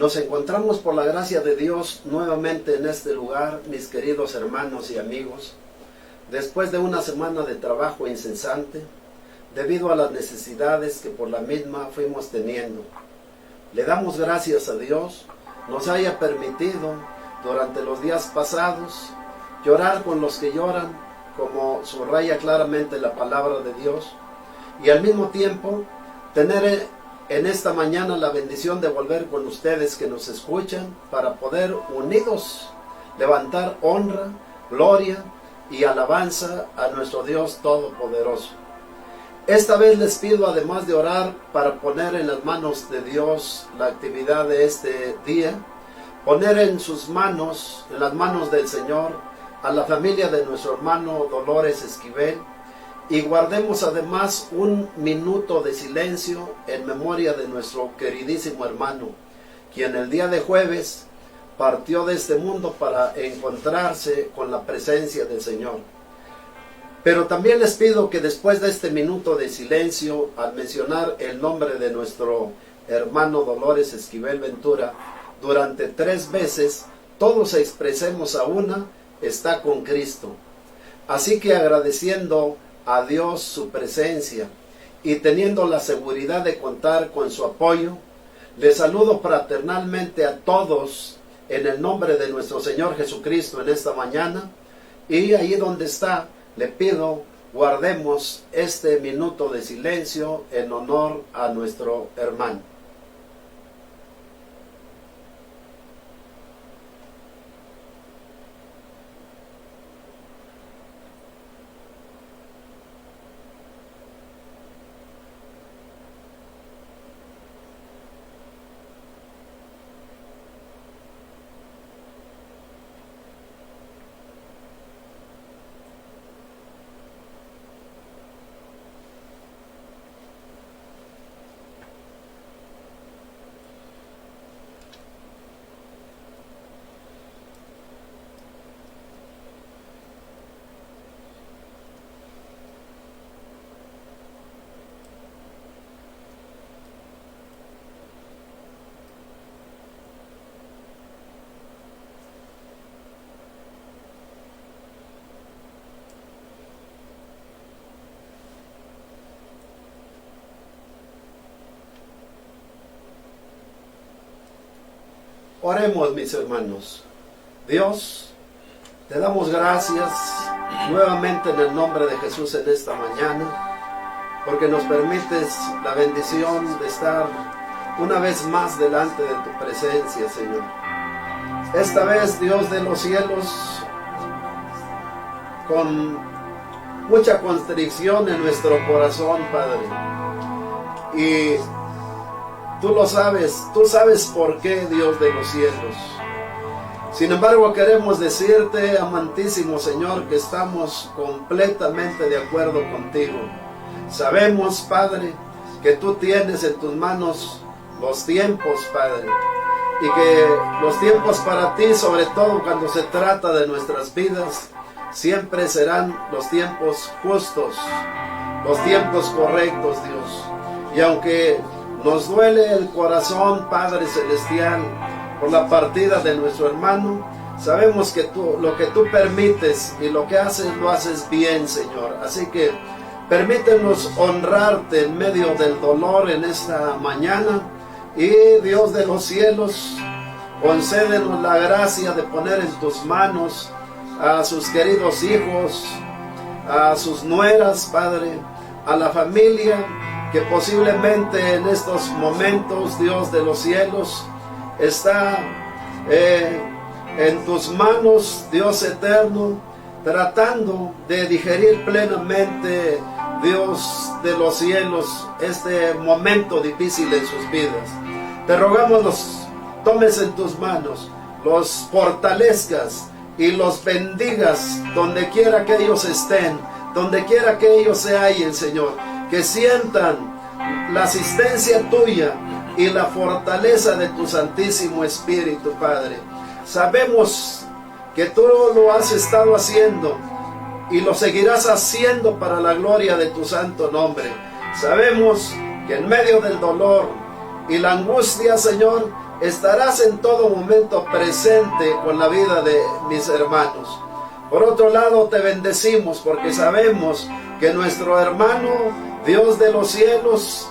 Nos encontramos por la gracia de Dios nuevamente en este lugar, mis queridos hermanos y amigos, después de una semana de trabajo incesante, debido a las necesidades que por la misma fuimos teniendo. Le damos gracias a Dios, nos haya permitido durante los días pasados llorar con los que lloran, como subraya claramente la palabra de Dios, y al mismo tiempo tener en esta mañana la bendición de volver con ustedes que nos escuchan para poder unidos levantar honra, gloria y alabanza a nuestro Dios Todopoderoso. Esta vez les pido, además de orar, para poner en las manos de Dios la actividad de este día, poner en sus manos, en las manos del Señor, a la familia de nuestro hermano Dolores Esquivel, y guardemos además un minuto de silencio en memoria de nuestro queridísimo hermano, quien el día de jueves partió de este mundo para encontrarse con la presencia del Señor. Pero también les pido que después de este minuto de silencio, al mencionar el nombre de nuestro hermano Dolores Esquivel Ventura, durante 3 veces, todos expresemos a una: está con Cristo. Así que agradeciendo a Dios su presencia y teniendo la seguridad de contar con su apoyo, les saludo fraternalmente a todos en el nombre de nuestro Señor Jesucristo en esta mañana, y ahí donde está, le pido guardemos este minuto de silencio en honor a nuestro hermano. Oremos, mis hermanos. Dios, te damos gracias nuevamente en el nombre de Jesús en esta mañana, porque nos permites la bendición de estar una vez más delante de tu presencia, Señor. Esta vez, Dios de los cielos, con mucha constricción en nuestro corazón, Padre. Y tú lo sabes, tú sabes por qué, Dios de los cielos. Sin embargo, queremos decirte, amantísimo Señor, que estamos completamente de acuerdo contigo. Sabemos, Padre, que tú tienes en tus manos los tiempos, Padre, y que los tiempos para ti, sobre todo cuando se trata de nuestras vidas, siempre serán los tiempos justos, los tiempos correctos, Dios. Y aunque nos duele el corazón, Padre Celestial, por la partida de nuestro hermano, sabemos que lo que tú permites y lo que haces, lo haces bien, Señor. Así que permítenos honrarte en medio del dolor en esta mañana. Y Dios de los cielos, concédenos la gracia de poner en tus manos a sus queridos hijos, a sus nueras, Padre, a la familia que posiblemente en estos momentos, Dios de los cielos, está en tus manos, Dios eterno, tratando de digerir plenamente, Dios de los cielos, este momento difícil en sus vidas. Te rogamos los tomes en tus manos, los fortalezcas y los bendigas donde quiera que ellos estén, donde quiera que ellos se hallen, Señor, que sientan la asistencia tuya y la fortaleza de tu Santísimo Espíritu, Padre. Sabemos que tú lo has estado haciendo y lo seguirás haciendo para la gloria de tu santo nombre. Sabemos que en medio del dolor y la angustia, Señor, estarás en todo momento presente con la vida de mis hermanos. Por otro lado, te bendecimos porque sabemos que nuestro hermano, Dios de los cielos,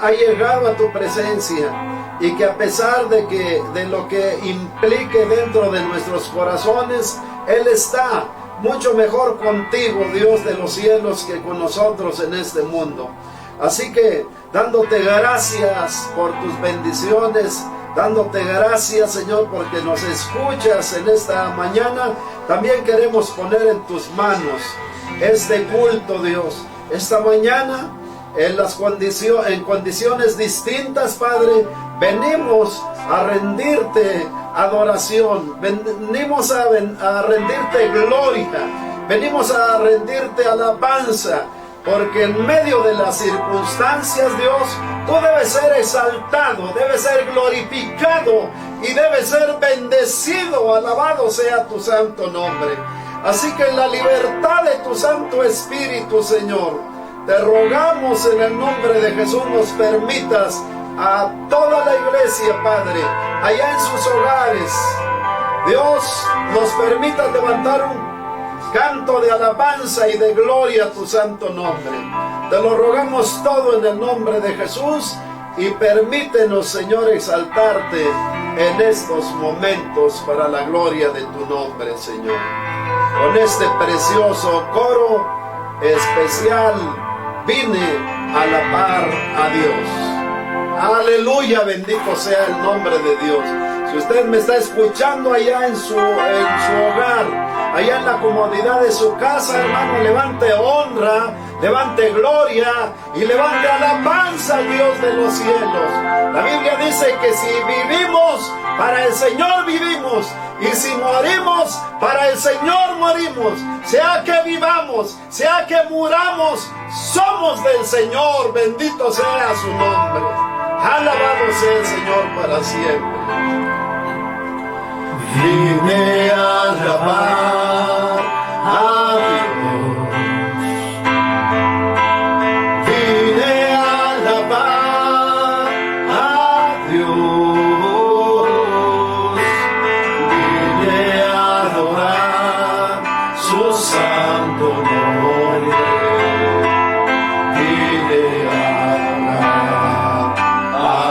ha llegado a tu presencia, y que a pesar de lo que implique dentro de nuestros corazones, Él está mucho mejor contigo, Dios de los cielos, que con nosotros en este mundo. Así que dándote gracias por tus bendiciones, dándote gracias, Señor, porque nos escuchas en esta mañana, también queremos poner en tus manos este culto, Dios. Esta mañana, en condiciones distintas, Padre, venimos a rendirte adoración, venimos a rendirte gloria, venimos a rendirte alabanza, porque en medio de las circunstancias, Dios, tú debes ser exaltado, debes ser glorificado y debes ser bendecido. Alabado sea tu santo nombre. Así que en la libertad de tu Santo Espíritu, Señor, te rogamos en el nombre de Jesús nos permitas a toda la iglesia, Padre, allá en sus hogares, Dios, nos permita levantar un canto de alabanza y de gloria a tu santo nombre. Te lo rogamos todo en el nombre de Jesús, y permítenos, Señor, exaltarte en estos momentos para la gloria de tu nombre, Señor. Con este precioso coro especial vine a alabar a Dios. Aleluya, bendito sea el nombre de Dios. Si usted me está escuchando allá en su hogar, allá en la comodidad de su casa, hermano, levante honra, levante gloria y levante alabanza al Dios de los cielos. La Biblia dice que si vivimos, para el Señor vivimos, y si morimos, para el Señor morimos. Sea que vivamos, sea que muramos, somos del Señor. Bendito sea su nombre. Alabado sea el Señor para siempre. Vine a alabar a Dios. Vine a alabar a Dios. Vine a adorar su santo nombre. Vine a alabar a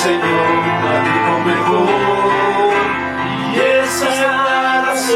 Señor, amigo mejor, y esa es la razón.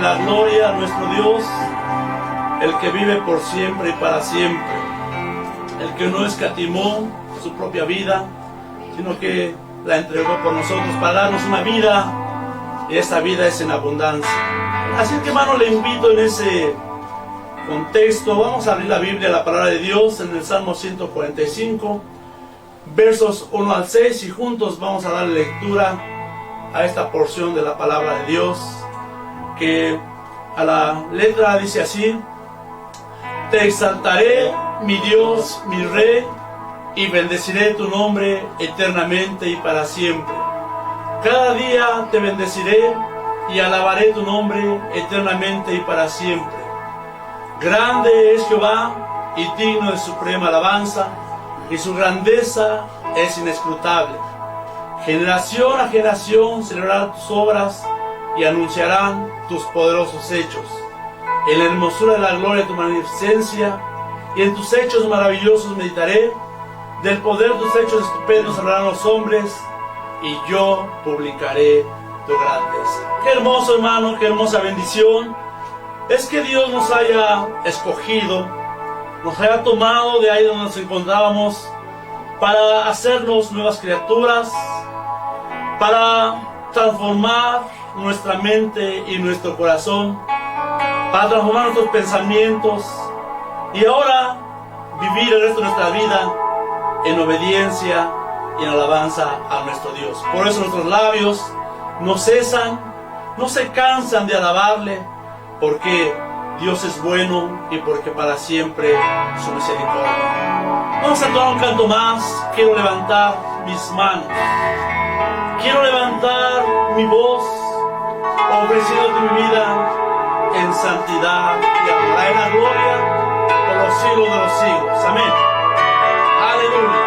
la gloria a nuestro Dios, el que vive por siempre y para siempre, el que no escatimó su propia vida, sino que la entregó por nosotros para darnos una vida, y esa vida es en abundancia. Así que, hermano, le invito en ese contexto, vamos a abrir la Biblia, la palabra de Dios, en el Salmo 145, versos 1 al 6, y juntos vamos a dar lectura a esta porción de la palabra de Dios, que a la letra dice así: Te exaltaré, mi Dios, mi Rey, y bendeciré tu nombre eternamente y para siempre. Cada día te bendeciré y alabaré tu nombre eternamente y para siempre. Grande es Jehová y digno de suprema alabanza, y su grandeza es inescrutable. Generación a generación celebrarán tus obras y anunciarán tus poderosos hechos. En la hermosura de la gloria de tu magnificencia y en tus hechos maravillosos meditaré. Del poder de tus hechos estupendos hablarán los hombres, y yo publicaré tu grandeza. Qué hermoso, hermano, qué hermosa bendición es que Dios nos haya escogido, nos haya tomado de ahí donde nos encontrábamos para hacernos nuevas criaturas, para transformar nuestra mente y nuestro corazón, para transformar nuestros pensamientos y ahora vivir el resto de nuestra vida en obediencia y en alabanza a nuestro Dios. Por eso nuestros labios no cesan, no se cansan de alabarle, porque Dios es bueno y porque para siempre su misericordia. Vamos a tomar un canto más. Quiero levantar mis manos, quiero levantar mi voz, ofreciéndote mi vida en santidad y amor, en la gloria por los siglos de los siglos. Amén. Aleluya.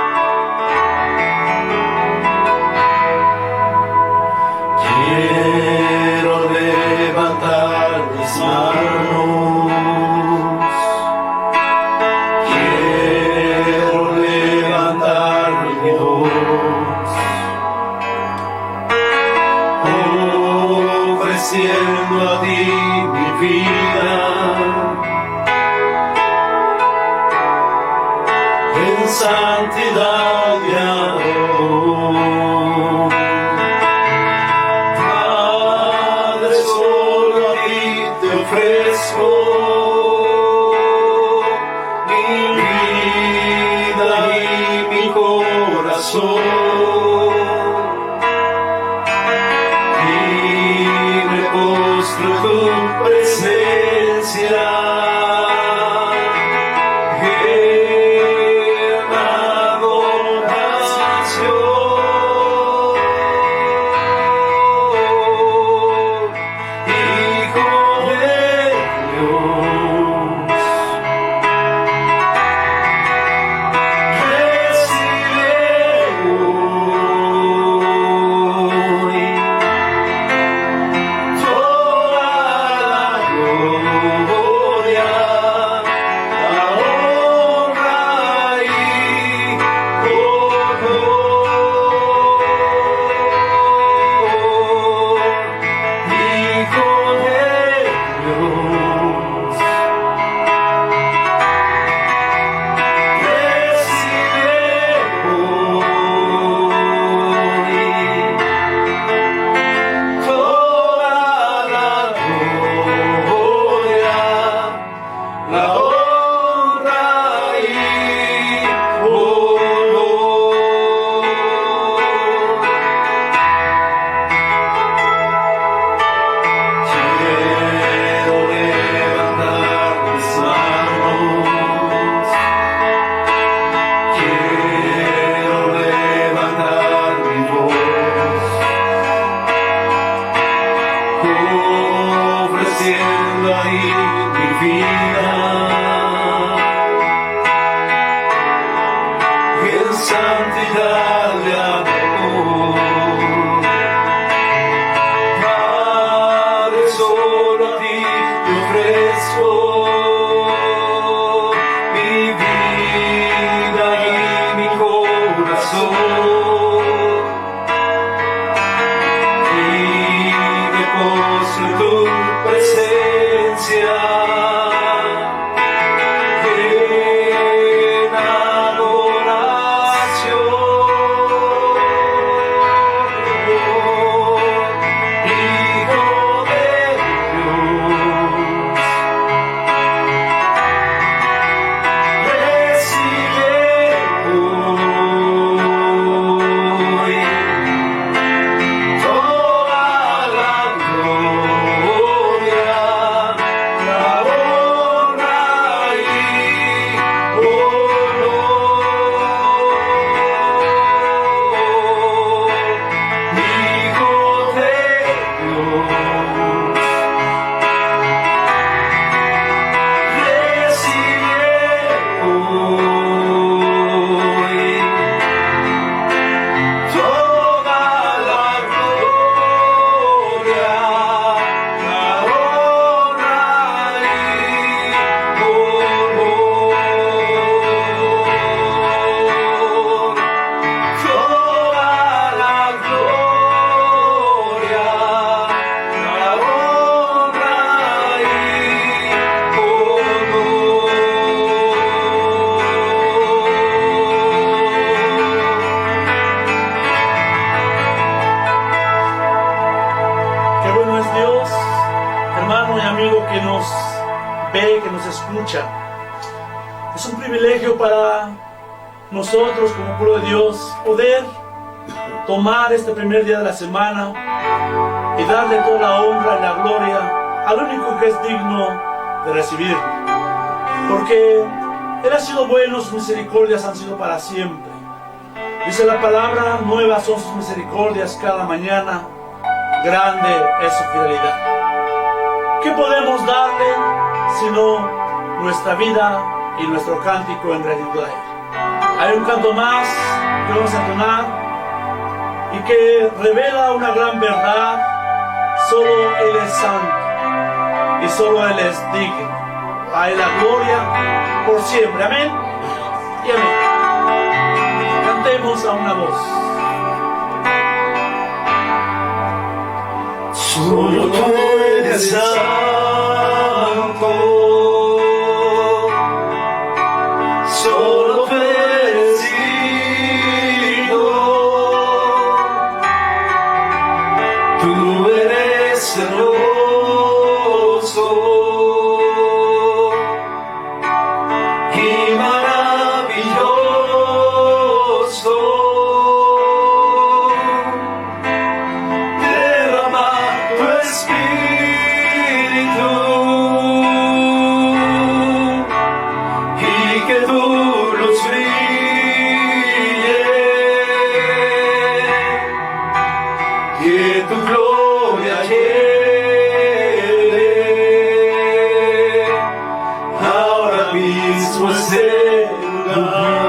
Quiero levantar mis manos, quiero levantar mi voz, ofreciendo a ti mi vida en santidad y amor. Ofrezco mi vida y mi corazón, y me postro en tu presencia en adoración. hermano y amigo que nos ve, que nos escucha. Es un privilegio para nosotros como pueblo de Dios poder tomar este primer día de la semana y darle toda la honra y la gloria al único que es digno de recibir, porque Él ha sido bueno, sus misericordias han sido para siempre. Dice la palabra, nuevas son sus misericordias cada mañana, grande es su fidelidad. ¿Qué podemos darle sino nuestra vida y nuestro cántico en gratitud a Él? Hay un canto más que vamos a entonar y que revela una gran verdad. Solo Él es santo y solo Él es digno. A Él la gloria por siempre. Amén y amén. Cantemos a una voz. Solo tú eres santo, solo tú eres digno, tú eres hermoso y maravilloso. Derrama tu espíritu y que tu luz brille, que tu gloria llene ahora mismo este lugar.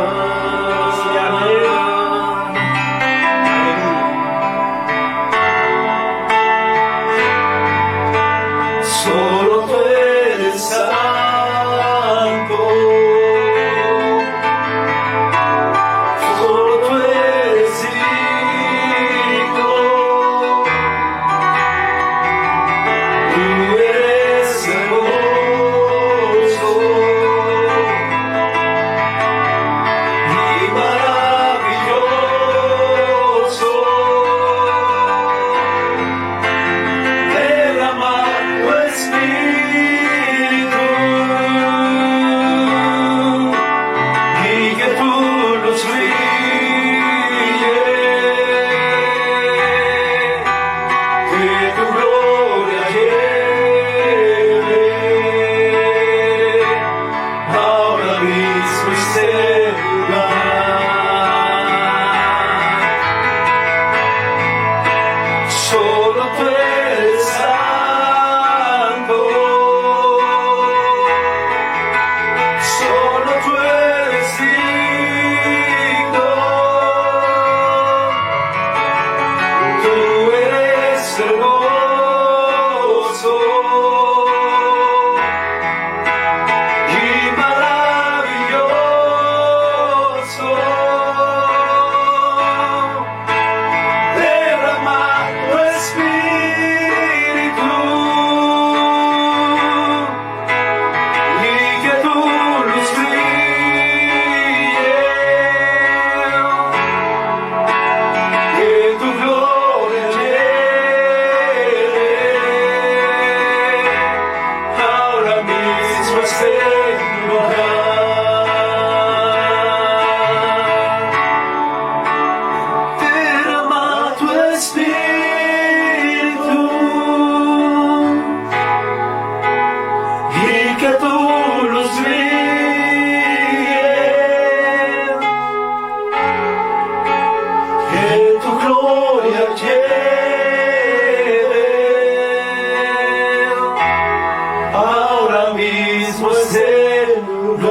Solo tú eres santo, solo tú eres digno, tú eres hermoso y maravilloso. Derrama tu espíritu y que tu luz brille, que tu gloria llene ahora mismo este lugar. Solo tú eres santo, solo tú eres digno, tú eres hermoso y maravilloso. Derrama tu espíritu y que tu luz brille, que tu gloria llene ahora mismo este lugar. Derrama tu espíritu y que tu luz brille, que tu gloria llene ahora mismo este lugar.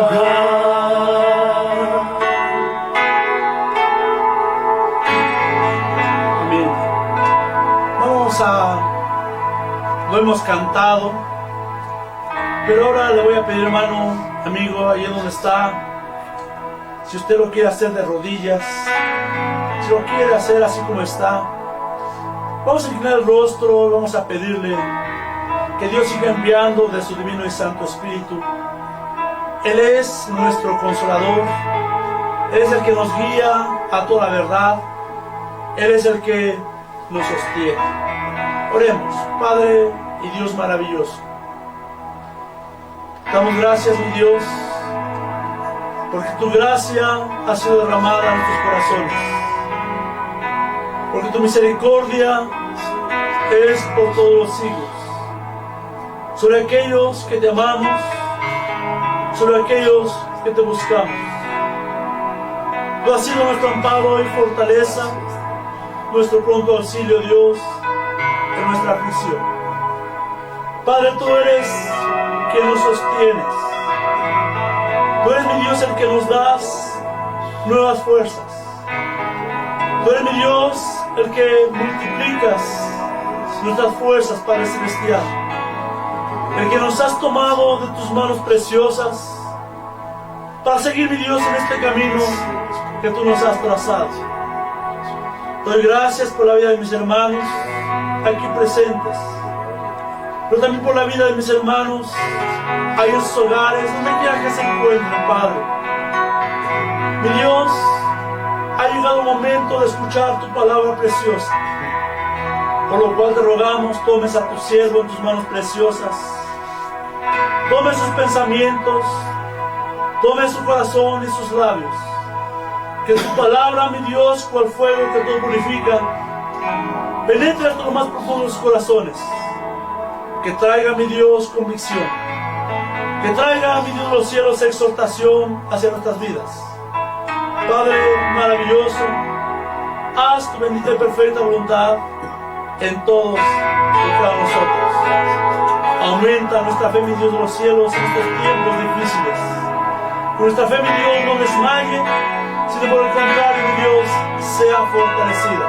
Amén. Lo hemos cantado, pero ahora le voy a pedir, hermano, amigo, ahí donde está, si usted lo quiere hacer de rodillas, si lo quiere hacer así como está, vamos a inclinar el rostro, vamos a pedirle que Dios siga enviando de su divino y santo Espíritu. Él es nuestro consolador, Él es el que nos guía a toda la verdad, Él es el que nos sostiene. Oremos. Padre y Dios maravilloso, Damos gracias, mi Dios, porque tu gracia ha sido derramada en nuestros corazones, porque tu misericordia es por todos los siglos, sobre aquellos que te amamos, sobre aquellos que te buscamos. Tú has sido nuestro amparo y fortaleza, nuestro pronto auxilio, Dios, en nuestra aflicción. Padre, tú eres quien nos sostienes. Tú eres mi Dios el que nos das nuevas fuerzas. Tú eres mi Dios el que multiplicas nuestras fuerzas, Padre Celestial. El que nos has tomado de tus manos preciosas para seguir, mi Dios, en este camino que tú nos has trazado. Doy gracias por la vida de mis hermanos aquí presentes, pero también por la vida de mis hermanos ahí en sus hogares, donde quiera que se encuentren, Padre. Mi Dios, ha llegado el momento de escuchar tu palabra preciosa, por lo cual te rogamos, tomes a tu siervo en tus manos preciosas, tome sus pensamientos, tome su corazón y sus labios. Que tu palabra, mi Dios, cual fuego que todo purifica, penetre hasta lo más profundo de sus corazones. Que traiga, mi Dios, convicción. Que traiga, mi Dios, de los cielos, exhortación hacia nuestras vidas. Padre maravilloso, haz tu bendita y perfecta voluntad en todos y cada nosotros. Aumenta nuestra fe, mi Dios de los cielos, en estos tiempos difíciles. Que nuestra fe, mi Dios, no desmaye, sino por el contrario, mi Dios, sea fortalecida,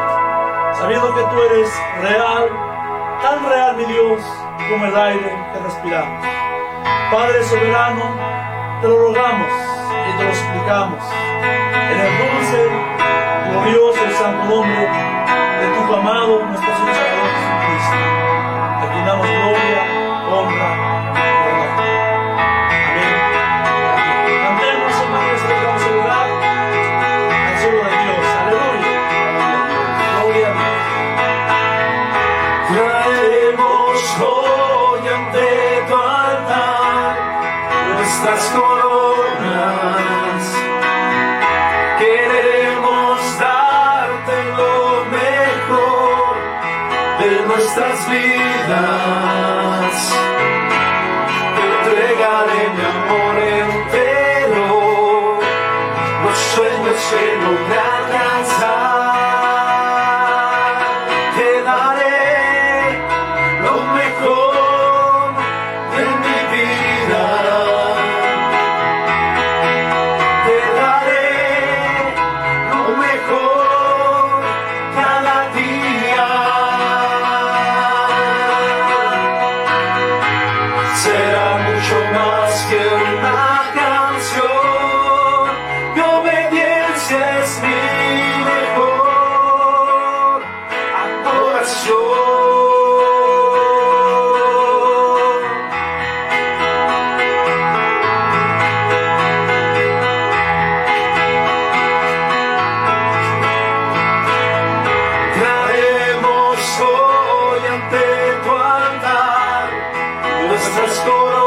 sabiendo que tú eres real, tan real, mi Dios, como el aire que respiramos. Padre soberano, te lo rogamos y te lo suplicamos, en el dulce, glorioso y santo nombre de tu Hijo amado, nuestro Señor Salvador Jesucristo, a quien damos gloria, honra y honor. Amén. Cantemos, hermanos, celebramos el lugar al cielo de Dios. Aleluya. Gloria a Dios. Traemos hoy ante tu altar nuestras coronas. Queremos darte lo mejor de nuestras vidas. Te entregaré mi amor entero, los sueños que logré alcanzar. Te daré lo mejor de mi vida. Te daré lo mejor cada día. Será mucho más que una canción, mi obediencia es mi mejor adoración. Traemos hoy ante tu altar nuestras coronas.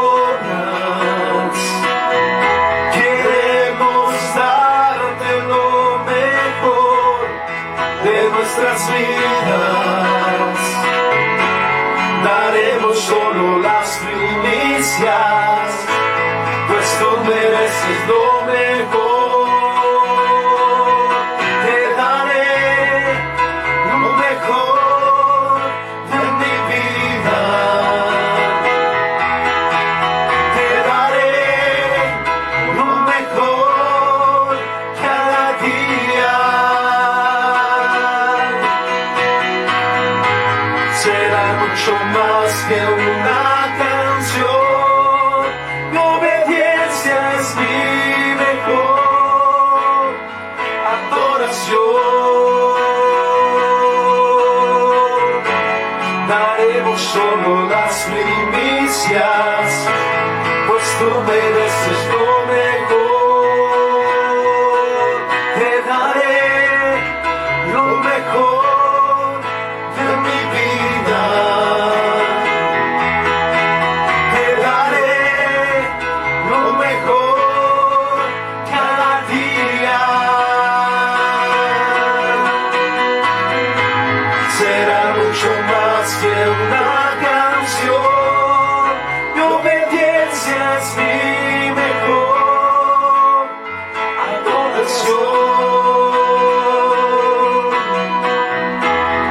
Queremos darte lo mejor de nuestras vidas. Daremos solo las primicias, pues tú mereces lo mejor. Te daré lo mejor de mi vida. Te daré lo mejor cada día. Será mucho más que una canción, mi obediencia es mi mejor adoración. Daremos solo las primicias, pues tú mereces lo mejor. Te daré lo mejor de mi vida. Te daré será mucho más que una canción. Mi obediencia es mi mejor adoración.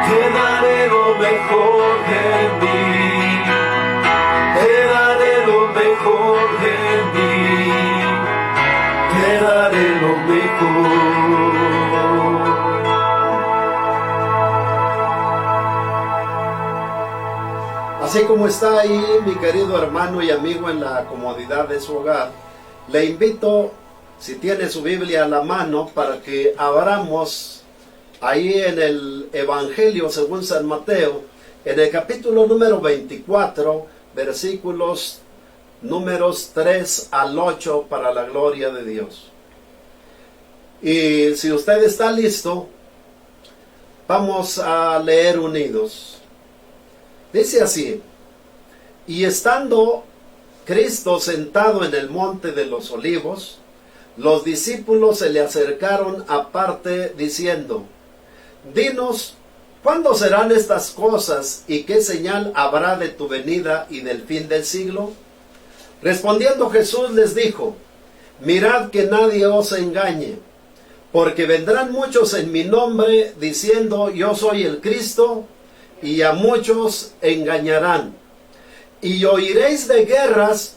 Te daré lo mejor de mí, te daré lo mejor de mí, te daré lo mejor. Así como está ahí mi querido hermano y amigo en la comodidad de su hogar, le invito, si tiene su Biblia a la mano, para que abramos ahí en el Evangelio según San Mateo, en el capítulo número 24, versículos números 3 al 8, para la gloria de Dios. Y si usted está listo, vamos a leer unidos. Dice así: y estando Cristo sentado en el monte de los olivos, los discípulos se le acercaron aparte diciendo: dinos, ¿cuándo serán estas cosas y qué señal habrá de tu venida y del fin del siglo? Respondiendo Jesús les dijo: mirad que nadie os engañe, porque vendrán muchos en mi nombre diciendo yo soy el Cristo, y a muchos engañarán. Y oiréis de guerras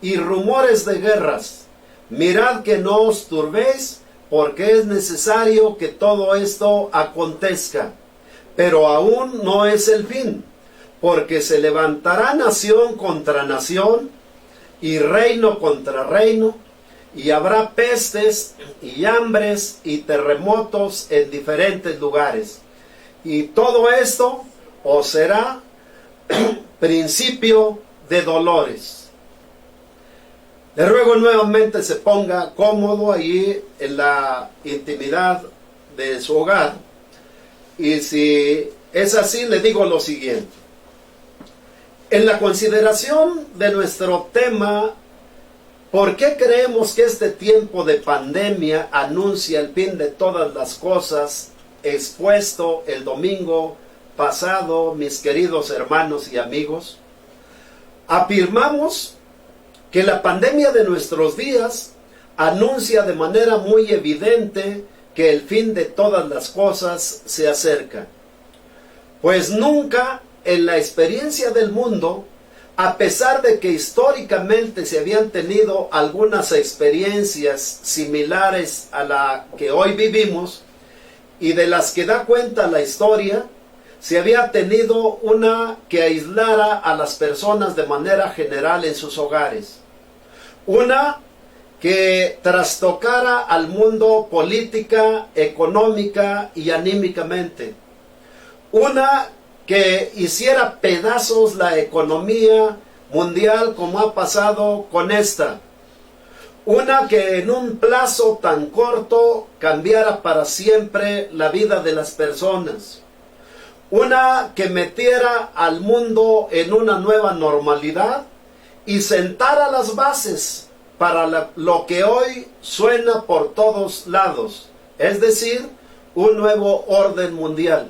y rumores de guerras. Mirad que no os turbéis, porque es necesario que todo esto acontezca. Pero aún no es el fin, porque se levantará nación contra nación, y reino contra reino, y habrá pestes y hambres y terremotos en diferentes lugares. Y todo esto os será principio de dolores. Le ruego nuevamente se ponga cómodo allí en la intimidad de su hogar. Y si es así, le digo lo siguiente. En la consideración de nuestro tema, ¿por qué creemos que este tiempo de pandemia anuncia el fin de todas las cosas, expuesto el domingo pasado, mis queridos hermanos y amigos? Afirmamos que la pandemia de nuestros días anuncia de manera muy evidente que el fin de todas las cosas se acerca. Pues nunca en la experiencia del mundo, a pesar de que históricamente se habían tenido algunas experiencias similares a la que hoy vivimos y de las que da cuenta la historia, se había tenido una que aislara a las personas de manera general en sus hogares. Una que trastocara al mundo política, económica y anímicamente. Una que hiciera pedazos la economía mundial como ha pasado con esta. Una que en un plazo tan corto cambiara para siempre la vida de las personas. Una que metiera al mundo en una nueva normalidad y sentara las bases para lo que hoy suena por todos lados, es decir, un nuevo orden mundial.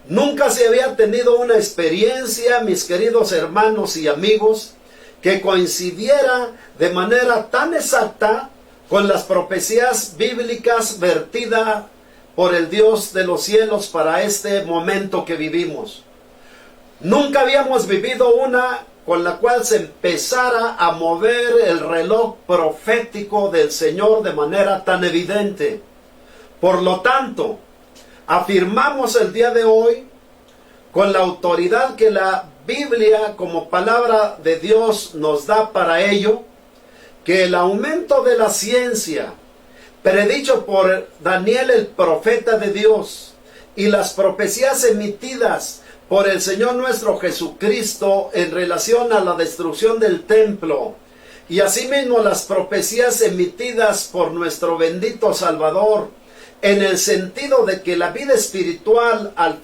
Nunca se había tenido una experiencia, mis queridos hermanos y amigos, que coincidiera de manera tan exacta con las profecías bíblicas vertidas por el Dios de los cielos para este momento que vivimos. Nunca habíamos vivido una con la cual se empezara a mover el reloj profético del Señor de manera tan evidente. Por lo tanto, afirmamos el día de hoy, con la autoridad que la Biblia como palabra de Dios nos da para ello, que el aumento de la ciencia, predicho por Daniel el profeta de Dios, y las profecías emitidas por el Señor nuestro Jesucristo en relación a la destrucción del templo, y asimismo las profecías emitidas por nuestro bendito Salvador, en el sentido de que la vida espiritual al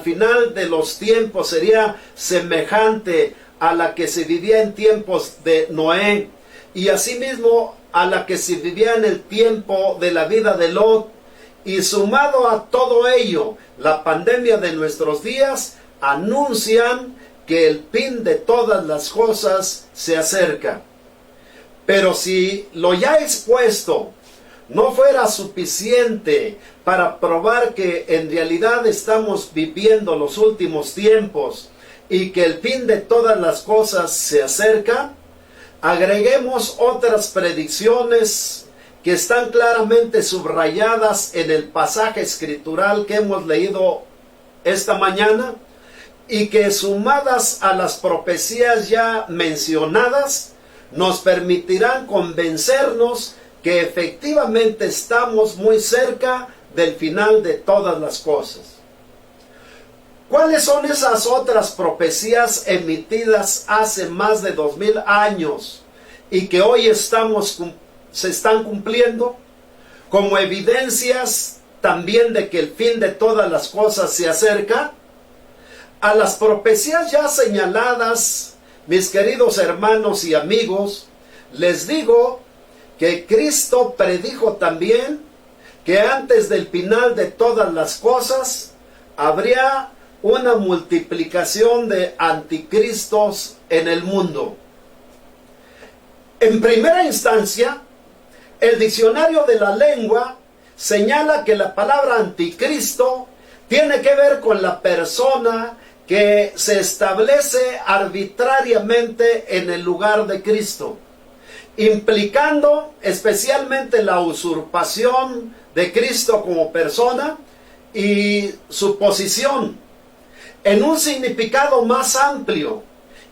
final de los tiempos sería semejante a la que se vivía en tiempos de Noé, y asimismo a la que se vivía en el tiempo de la vida de Lot, y sumado a todo ello, la pandemia de nuestros días anuncian que el fin de todas las cosas se acerca. Pero si lo ya expuesto no fuera suficiente para probar que en realidad estamos viviendo los últimos tiempos y que el fin de todas las cosas se acerca, agreguemos otras predicciones que están claramente subrayadas en el pasaje escritural que hemos leído esta mañana y que, sumadas a las profecías ya mencionadas, nos permitirán convencernos que efectivamente estamos muy cerca del final de todas las cosas. ¿Cuáles son esas otras profecías emitidas hace más de 2000 años y que hoy se están cumpliendo como evidencias también de que el fin de todas las cosas se acerca? A las profecías ya señaladas, mis queridos hermanos y amigos, les digo que Cristo predijo también que antes del final de todas las cosas habría una multiplicación de anticristos en el mundo. En primera instancia, el diccionario de la lengua señala que la palabra anticristo tiene que ver con la persona que se establece arbitrariamente en el lugar de Cristo, implicando especialmente la usurpación de Cristo como persona y su posición. En un significado más amplio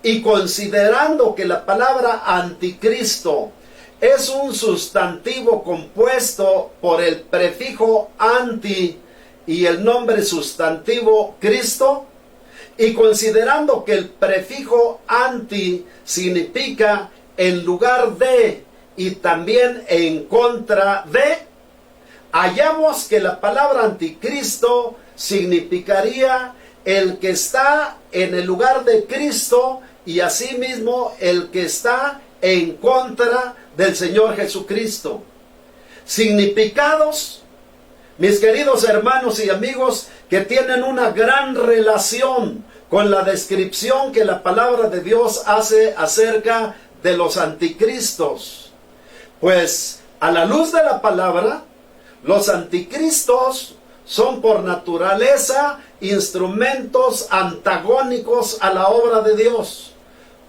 y considerando que la palabra anticristo es un sustantivo compuesto por el prefijo anti y el nombre sustantivo Cristo, y considerando que el prefijo anti significa en lugar de y también en contra de, hallamos que la palabra anticristo significaría el que está en el lugar de Cristo y asimismo el que está en contra del Señor Jesucristo. Significados, mis queridos hermanos y amigos, que tienen una gran relación con la descripción que la palabra de Dios hace acerca de los anticristos. Pues a la luz de la palabra, los anticristos son por naturaleza instrumentos antagónicos a la obra de Dios,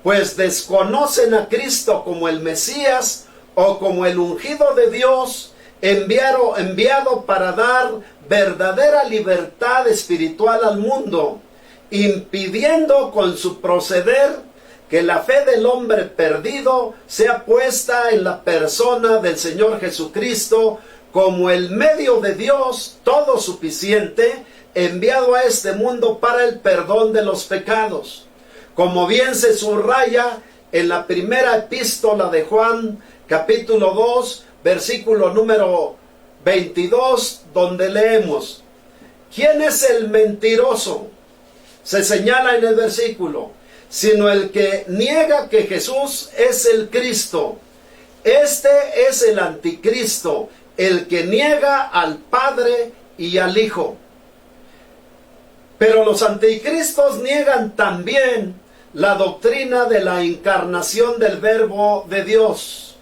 pues desconocen a Cristo como el Mesías o como el ungido de Dios, enviado para dar verdadera libertad espiritual al mundo, impidiendo con su proceder que la fe del hombre perdido sea puesta en la persona del Señor Jesucristo como el medio de Dios todo suficiente, enviado a este mundo para el perdón de los pecados. Como bien se subraya en la primera epístola de Juan, capítulo 2, versículo número 22, donde leemos: ¿quién es el mentiroso? Se señala en el versículo, sino el que niega que Jesús es el Cristo. Este es el anticristo, el que niega al Padre y al Hijo. Pero los anticristos niegan también la doctrina de la encarnación del Verbo de Dios.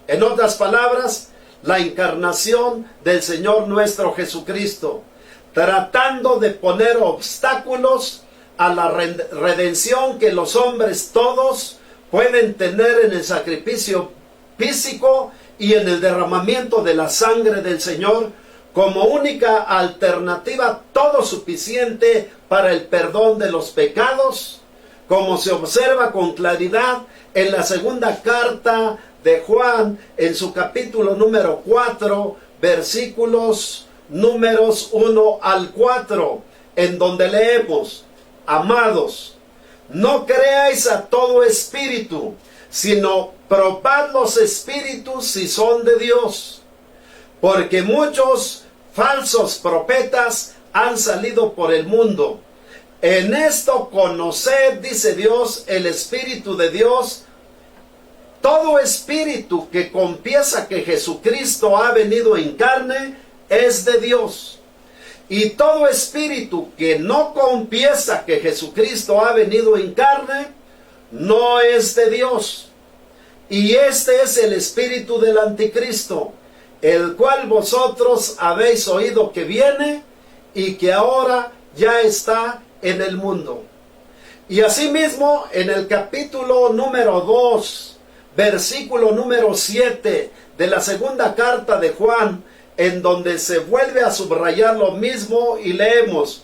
En otras palabras, la encarnación del Señor nuestro Jesucristo, tratando de poner obstáculos a la redención que los hombres todos pueden tener en el sacrificio físico y en el derramamiento de la sangre del Señor como única alternativa todo suficiente para el perdón de los pecados, como se observa con claridad en la segunda carta de Juan, en su capítulo número 4, versículos números 1 al 4, en donde leemos: amados, no creáis a todo espíritu, sino probad los espíritus si son de Dios, porque muchos falsos profetas han salido por el mundo. En esto conoced, dice Dios, el Espíritu de Dios. Todo espíritu que confiesa que Jesucristo ha venido en carne es de Dios. Y todo espíritu que no confiesa que Jesucristo ha venido en carne, no es de Dios. Y este es el espíritu del anticristo, el cual vosotros habéis oído que viene y que ahora ya está en el mundo. Y asimismo, en el capítulo número 2, versículo número 7 de la segunda carta de Juan, en donde se vuelve a subrayar lo mismo y leemos: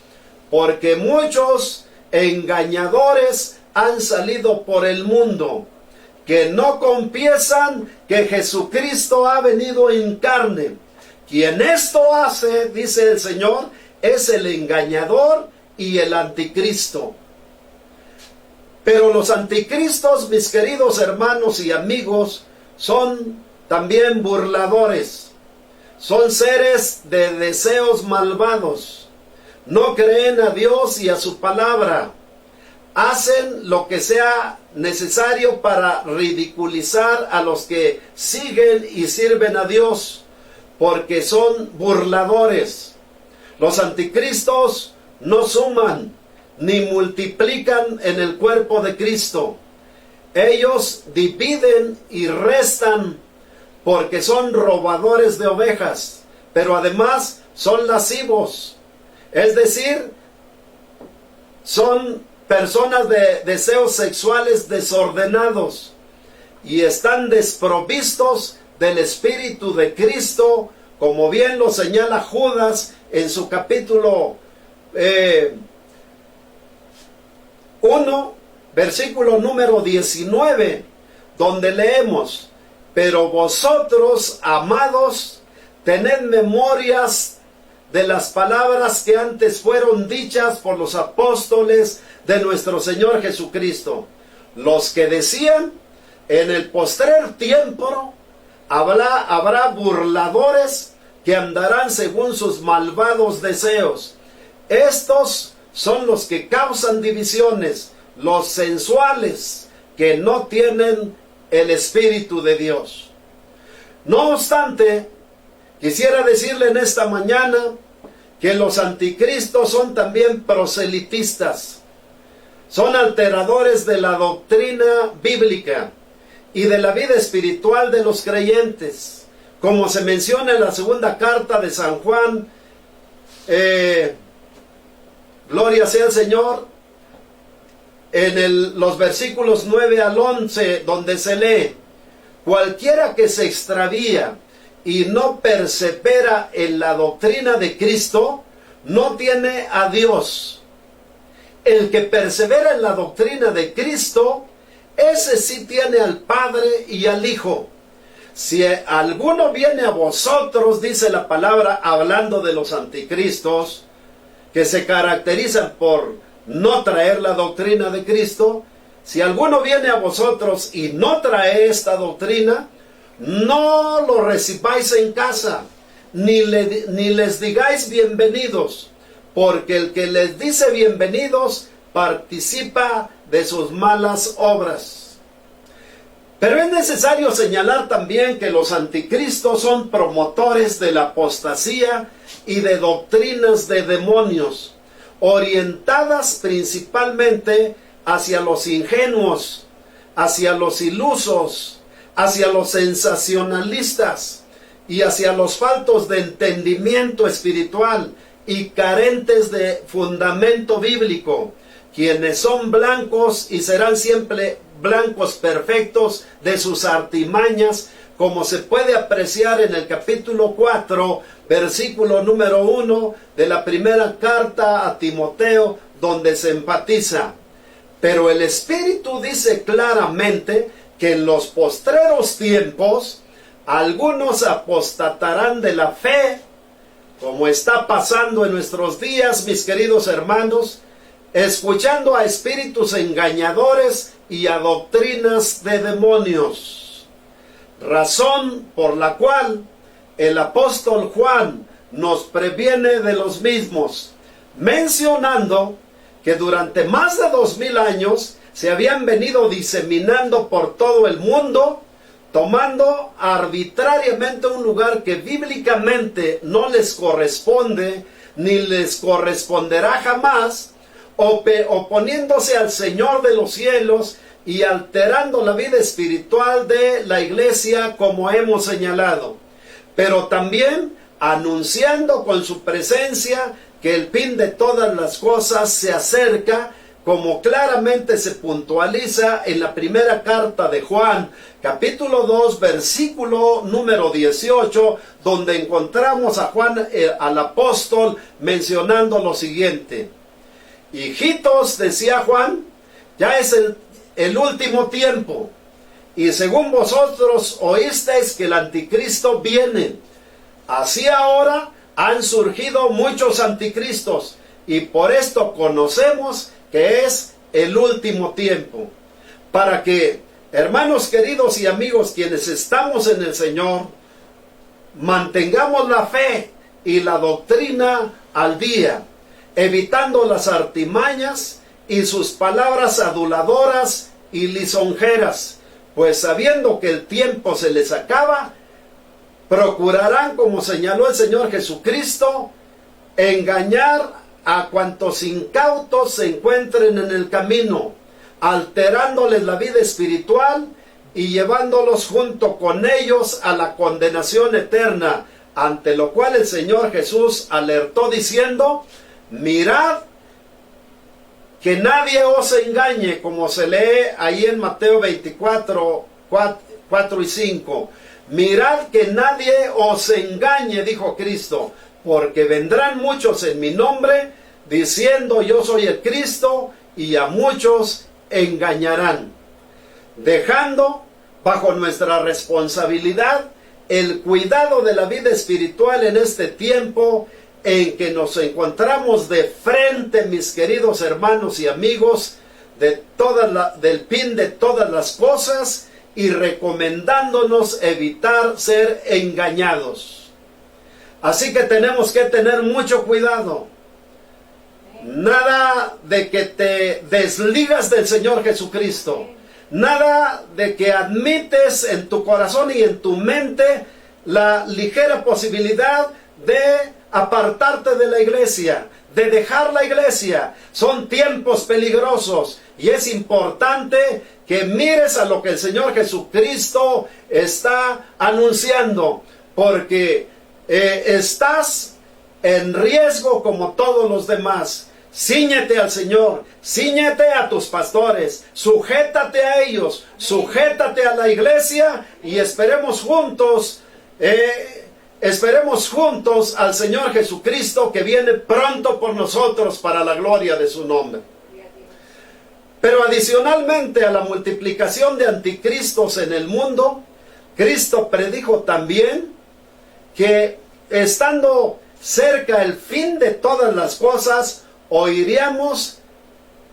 porque muchos engañadores han salido por el mundo, que no confiesan que Jesucristo ha venido en carne. Quien esto hace, dice el Señor, es el engañador y el anticristo. Pero los anticristos, mis queridos hermanos y amigos, son también burladores. Son seres de deseos malvados. No creen a Dios y a su palabra. Hacen lo que sea necesario para ridiculizar a los que siguen y sirven a Dios, porque son burladores. Los anticristos no suman ni multiplican en el cuerpo de Cristo. Ellos dividen y restan, porque son robadores de ovejas, pero además son lascivos. Es decir, son personas de deseos sexuales desordenados y están desprovistos del Espíritu de Cristo, como bien lo señala Judas en su capítulo 1, versículo número 19, donde leemos: pero vosotros, amados, tened memorias de las palabras que antes fueron dichas por los apóstoles de nuestro Señor Jesucristo, los que decían: en el postrer tiempo habrá burladores que andarán según sus malvados deseos. Estos son los que causan divisiones, los sensuales, que no tienen el Espíritu de Dios. No obstante, quisiera decirle en esta mañana que los anticristos son también proselitistas. Son alteradores de la doctrina bíblica y de la vida espiritual de los creyentes, como se menciona en la segunda carta de San Juan. Gloria sea el Señor. En los versículos 9 al 11, donde se lee: cualquiera que se extravía y no persevera en la doctrina de Cristo, no tiene a Dios. El que persevera en la doctrina de Cristo, ese sí tiene al Padre y al Hijo. Si alguno viene a vosotros, dice la palabra, hablando de los anticristos, que se caracterizan por no traer la doctrina de Cristo, si alguno viene a vosotros y no trae esta doctrina, no lo recibáis en casa, ni les digáis bienvenidos, porque el que les dice bienvenidos participa de sus malas obras. Pero es necesario señalar también que los anticristos son promotores de la apostasía y de doctrinas de demonios, orientadas principalmente hacia los ingenuos, hacia los ilusos, hacia los sensacionalistas y hacia los faltos de entendimiento espiritual y carentes de fundamento bíblico, quienes son blancos y serán siempre blancos perfectos de sus artimañas, como se puede apreciar en el capítulo 4, versículo número 1 de la primera carta a Timoteo, donde se enfatiza: pero el Espíritu dice claramente que en los postreros tiempos algunos apostatarán de la fe, como está pasando en nuestros días, mis queridos hermanos, escuchando a espíritus engañadores y a doctrinas de demonios. Razón por la cual el apóstol Juan nos previene de los mismos, mencionando que durante más de 2000 años se habían venido diseminando por todo el mundo, tomando arbitrariamente un lugar que bíblicamente no les corresponde, ni les corresponderá jamás, oponiéndose al Señor de los cielos y alterando la vida espiritual de la iglesia, como hemos señalado, pero también anunciando con su presencia que el fin de todas las cosas se acerca, como claramente se puntualiza en la primera carta de Juan, capítulo 2, versículo número 18, donde encontramos a Juan, al apóstol, mencionando lo siguiente: hijitos, decía Juan, ya es el último tiempo, y según vosotros oísteis que el anticristo viene, así ahora han surgido muchos anticristos, y por esto conocemos que es el último tiempo. Para que, hermanos queridos y amigos, quienes estamos en el Señor, mantengamos la fe y la doctrina al día, evitando las artimañas y sus palabras aduladoras y lisonjeras, pues sabiendo que el tiempo se les acaba, procurarán, como señaló el Señor Jesucristo, engañar a cuantos incautos se encuentren en el camino, alterándoles la vida espiritual y llevándolos junto con ellos a la condenación eterna, ante lo cual el Señor Jesús alertó diciendo: mirad que nadie os engañe, como se lee ahí en Mateo 24, 4 y 5. Mirad que nadie os engañe, dijo Cristo, porque vendrán muchos en mi nombre, diciendo yo soy el Cristo, y a muchos engañarán. Dejando bajo nuestra responsabilidad el cuidado de la vida espiritual en este tiempo en que nos encontramos de frente, mis queridos hermanos y amigos, del fin de todas las cosas, y recomendándonos evitar ser engañados. Así que tenemos que tener mucho cuidado. Nada de que te desligas del Señor Jesucristo. Nada de que admites en tu corazón y en tu mente la ligera posibilidad de apartarte de la iglesia, de dejar la iglesia. Son tiempos peligrosos y es importante que mires a lo que el Señor Jesucristo está anunciando, porque estás en riesgo como todos los demás. Cíñete al Señor, cíñete a tus pastores, sujétate a ellos, sujétate a la iglesia, y esperemos juntos al Señor Jesucristo, que viene pronto por nosotros para la gloria de su nombre. Pero adicionalmente a la multiplicación de anticristos en el mundo, Cristo predijo también que estando cerca el fin de todas las cosas, oiríamos,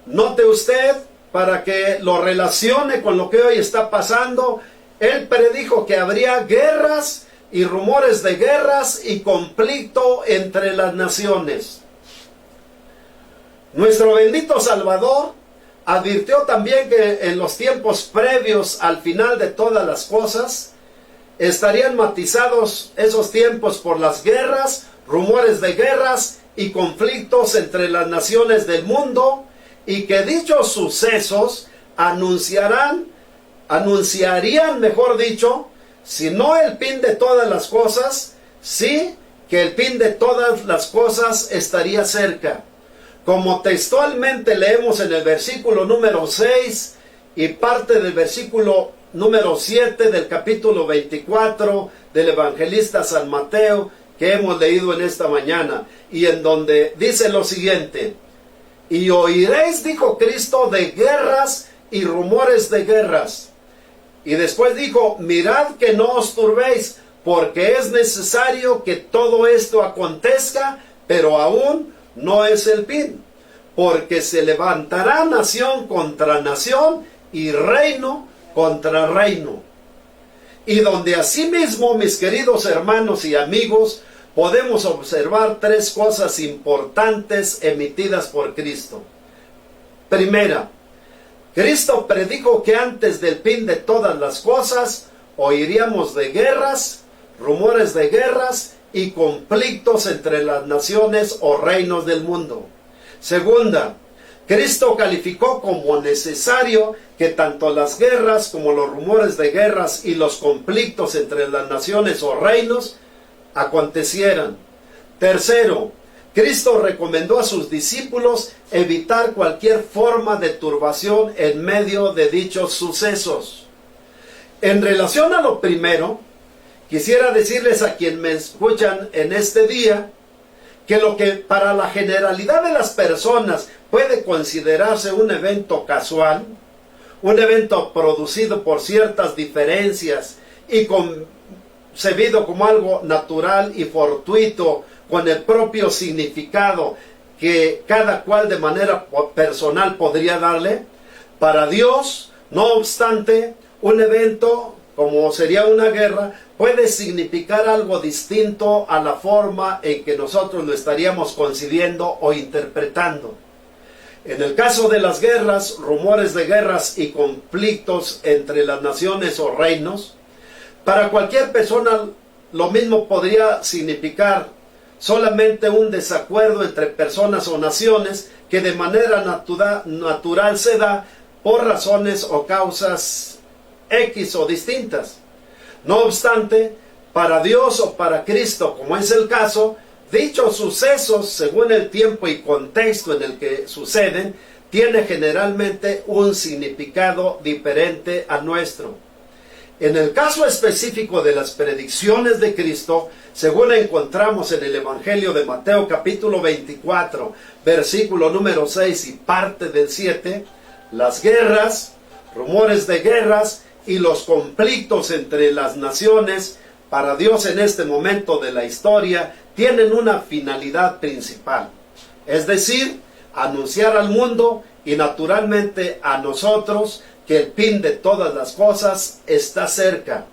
note usted, para que lo relacione con lo que hoy está pasando, él predijo que habría guerras y rumores de guerras y conflicto entre las naciones. Nuestro bendito Salvador advirtió también que en los tiempos previos al final de todas las cosas estarían matizados esos tiempos por las guerras, rumores de guerras y conflictos entre las naciones del mundo, y que dichos sucesos anunciarían, mejor dicho, si no el fin de todas las cosas, sí que el fin de todas las cosas estaría cerca. Como textualmente leemos en el versículo número 6 y parte del versículo número 7 del capítulo 24 del evangelista San Mateo, que hemos leído en esta mañana, y en donde dice lo siguiente: y oiréis, dijo Cristo, de guerras y rumores de guerras. Y después dijo: mirad que no os turbéis, porque es necesario que todo esto acontezca, pero aún no es el fin, porque se levantará nación contra nación y reino contra reino. Y donde asimismo, mis queridos hermanos y amigos, podemos observar tres cosas importantes emitidas por Cristo. Primera, Cristo predijo que antes del fin de todas las cosas oiríamos de guerras, rumores de guerras y conflictos entre las naciones o reinos del mundo. Segunda, Cristo calificó como necesario que tanto las guerras como los rumores de guerras y los conflictos entre las naciones o reinos acontecieran. Tercero, Cristo recomendó a sus discípulos evitar cualquier forma de turbación en medio de dichos sucesos. En relación a lo primero, quisiera decirles a quien me escuchan en este día que lo que para la generalidad de las personas puede considerarse un evento casual, un evento producido por ciertas diferencias y concebido como algo natural y fortuito con el propio significado que cada cual de manera personal podría darle, para Dios, no obstante, un evento como sería una guerra puede significar algo distinto a la forma en que nosotros lo estaríamos concibiendo o interpretando. En el caso de las guerras, rumores de guerras y conflictos entre las naciones o reinos, para cualquier persona lo mismo podría significar solamente un desacuerdo entre personas o naciones que de manera natural se da por razones o causas X o distintas. No obstante, para Dios o para Cristo, como es el caso, dichos sucesos, según el tiempo y contexto en el que suceden, tiene generalmente un significado diferente al nuestro. En el caso específico de las predicciones de Cristo, según encontramos en el Evangelio de Mateo capítulo 24, versículo número 6 y parte del 7, las guerras, rumores de guerras y los conflictos entre las naciones, para Dios en este momento de la historia, tienen una finalidad principal, es decir, anunciar al mundo y naturalmente a nosotros que el fin de todas las cosas está cerca.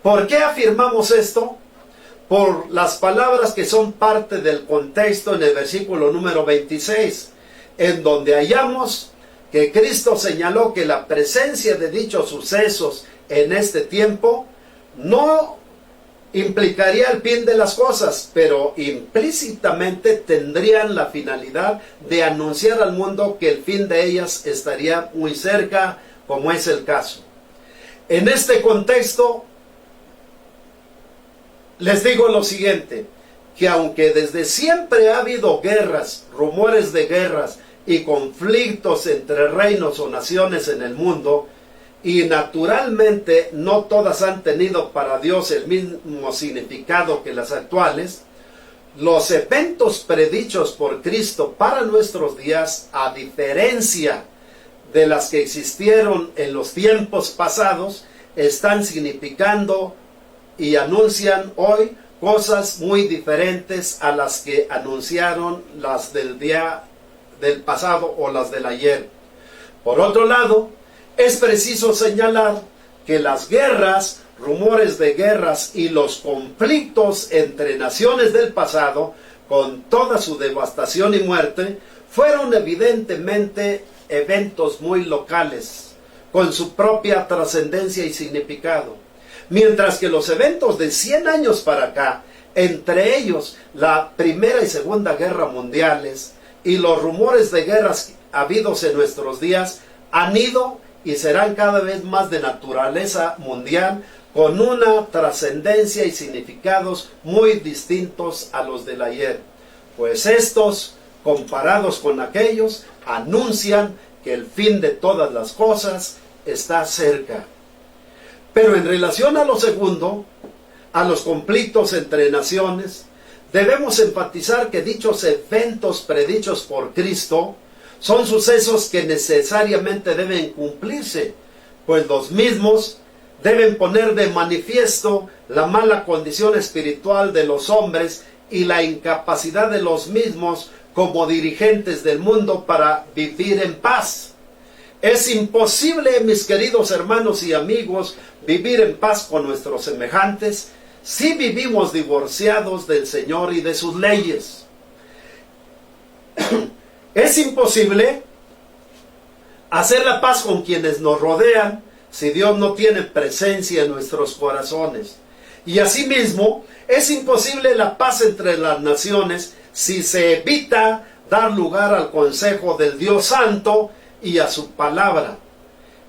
¿Por qué afirmamos esto? Por las palabras que son parte del contexto en el versículo número 26, en donde hallamos que Cristo señaló que la presencia de dichos sucesos en este tiempo no implicaría el fin de las cosas, pero implícitamente tendrían la finalidad de anunciar al mundo que el fin de ellas estaría muy cerca, como es el caso. En este contexto, les digo lo siguiente, que aunque desde siempre ha habido guerras, rumores de guerras y conflictos entre reinos o naciones en el mundo, y naturalmente no todas han tenido para Dios el mismo significado que las actuales, los eventos predichos por Cristo para nuestros días, a diferencia de las que existieron en los tiempos pasados, están significando y anuncian hoy cosas muy diferentes a las que anunciaron las del día del pasado o las del ayer. Por otro lado, es preciso señalar que las guerras, rumores de guerras y los conflictos entre naciones del pasado, con toda su devastación y muerte, fueron evidentemente eventos muy locales, con su propia trascendencia y significado. Mientras que los eventos de 100 años para acá, entre ellos la Primera y Segunda Guerra Mundiales y los rumores de guerras habidos en nuestros días, han ido y serán cada vez más de naturaleza mundial, con una trascendencia y significados muy distintos a los del ayer. Pues estos, comparados con aquellos, anuncian que el fin de todas las cosas está cerca. Pero en relación a lo segundo, a los conflictos entre naciones, debemos enfatizar que dichos eventos predichos por Cristo son sucesos que necesariamente deben cumplirse, pues los mismos deben poner de manifiesto la mala condición espiritual de los hombres y la incapacidad de los mismos como dirigentes del mundo para vivir en paz. Es imposible, mis queridos hermanos y amigos, vivir en paz con nuestros semejantes si vivimos divorciados del Señor y de sus leyes. Es imposible hacer la paz con quienes nos rodean si Dios no tiene presencia en nuestros corazones. Y asimismo, es imposible la paz entre las naciones si se evita dar lugar al consejo del Dios Santo y a su palabra.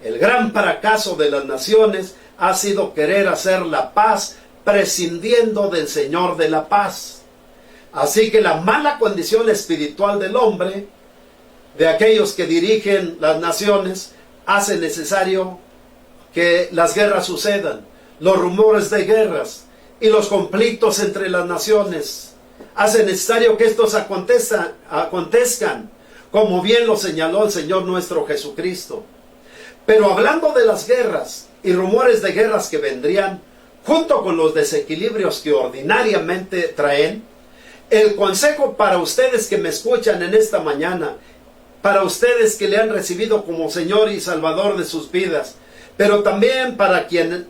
El gran fracaso de las naciones ha sido querer hacer la paz prescindiendo del Señor de la paz. Así que la mala condición espiritual del hombre, de aquellos que dirigen las naciones, hace necesario que las guerras sucedan, los rumores de guerras y los conflictos entre las naciones. Hace necesario que estos acontezcan, como bien lo señaló el Señor nuestro Jesucristo. Pero hablando de las guerras y rumores de guerras que vendrían, junto con los desequilibrios que ordinariamente traen, el consejo para ustedes que me escuchan en esta mañana, para ustedes que le han recibido como Señor y Salvador de sus vidas, pero también para quienes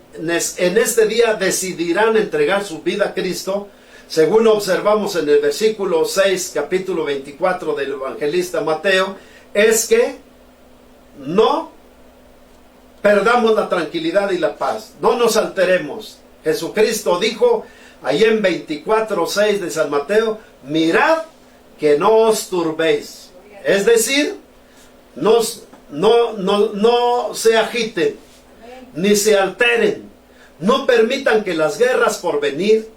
en este día decidirán entregar su vida a Cristo, según observamos en el versículo 6, capítulo 24 del evangelista Mateo, es que no perdamos la tranquilidad y la paz, no nos alteremos. Jesucristo dijo ahí en 24:6 de San Mateo, mirad que no os turbéis. Es decir, no se agiten, ni se alteren. No permitan que las guerras por venir,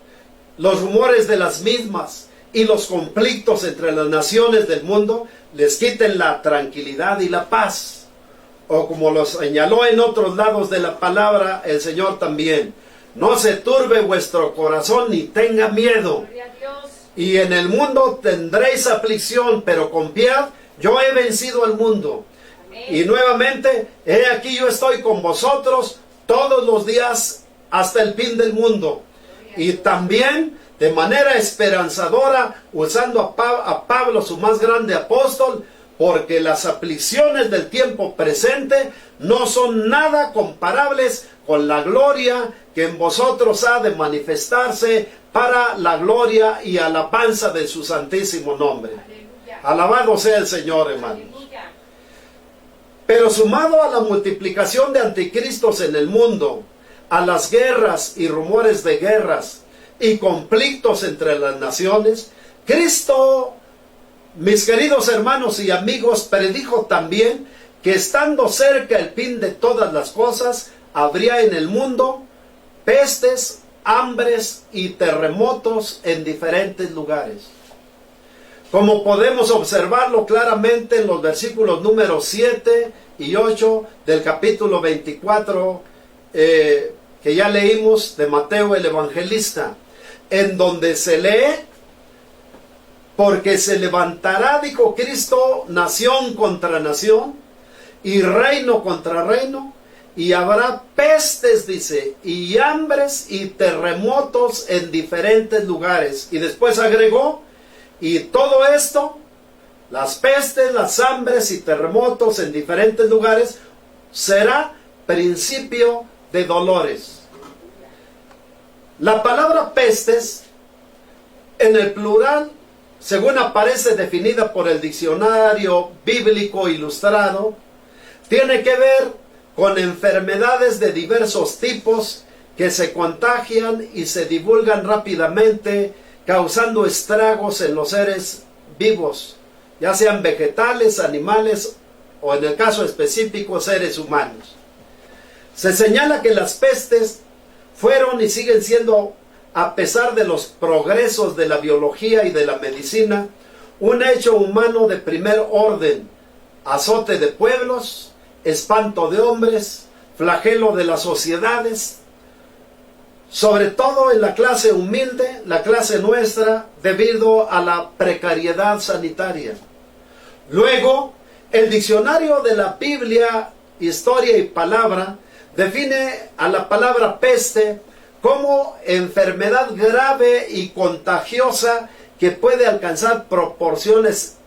los rumores de las mismas y los conflictos entre las naciones del mundo les quiten la tranquilidad y la paz. O como lo señaló en otros lados de la palabra el Señor también, no se turbe vuestro corazón ni tenga miedo. Y en el mundo tendréis aflicción, pero confiad, yo he vencido al mundo. Y nuevamente, he aquí yo estoy con vosotros todos los días hasta el fin del mundo. Y también de manera esperanzadora, usando a Pablo, su más grande apóstol, porque las aflicciones del tiempo presente no son nada comparables con la gloria que en vosotros ha de manifestarse para la gloria y alabanza de su santísimo nombre. Aleluya. Alabado sea el Señor, hermanos. Aleluya. Pero sumado a la multiplicación de anticristos en el mundo, a las guerras y rumores de guerras y conflictos entre las naciones, Cristo, mis queridos hermanos y amigos, predijo también que estando cerca el fin de todas las cosas, habría en el mundo pestes, hambres y terremotos en diferentes lugares. Como podemos observarlo claramente en los versículos números 7 y 8 del capítulo 24 que ya leímos de Mateo el Evangelista, en donde se lee: porque se levantará, dijo Cristo, nación contra nación y reino contra reino, y habrá pestes, dice, y hambres y terremotos en diferentes lugares. Y después agregó, y todo esto, las pestes, las hambres y terremotos en diferentes lugares, será principio de dolores. La palabra pestes, en el plural, según aparece definida por el diccionario bíblico ilustrado, tiene que ver con enfermedades de diversos tipos que se contagian y se divulgan rápidamente, causando estragos en los seres vivos, ya sean vegetales, animales o, en el caso específico, seres humanos. Se señala que las pestes fueron y siguen siendo, a pesar de los progresos de la biología y de la medicina, un hecho humano de primer orden, azote de pueblos, espanto de hombres, flagelo de las sociedades, sobre todo en la clase humilde, la clase nuestra, debido a la precariedad sanitaria. Luego, el diccionario de la Biblia, Historia y Palabra, define a la palabra peste como enfermedad grave y contagiosa que puede alcanzar proporciones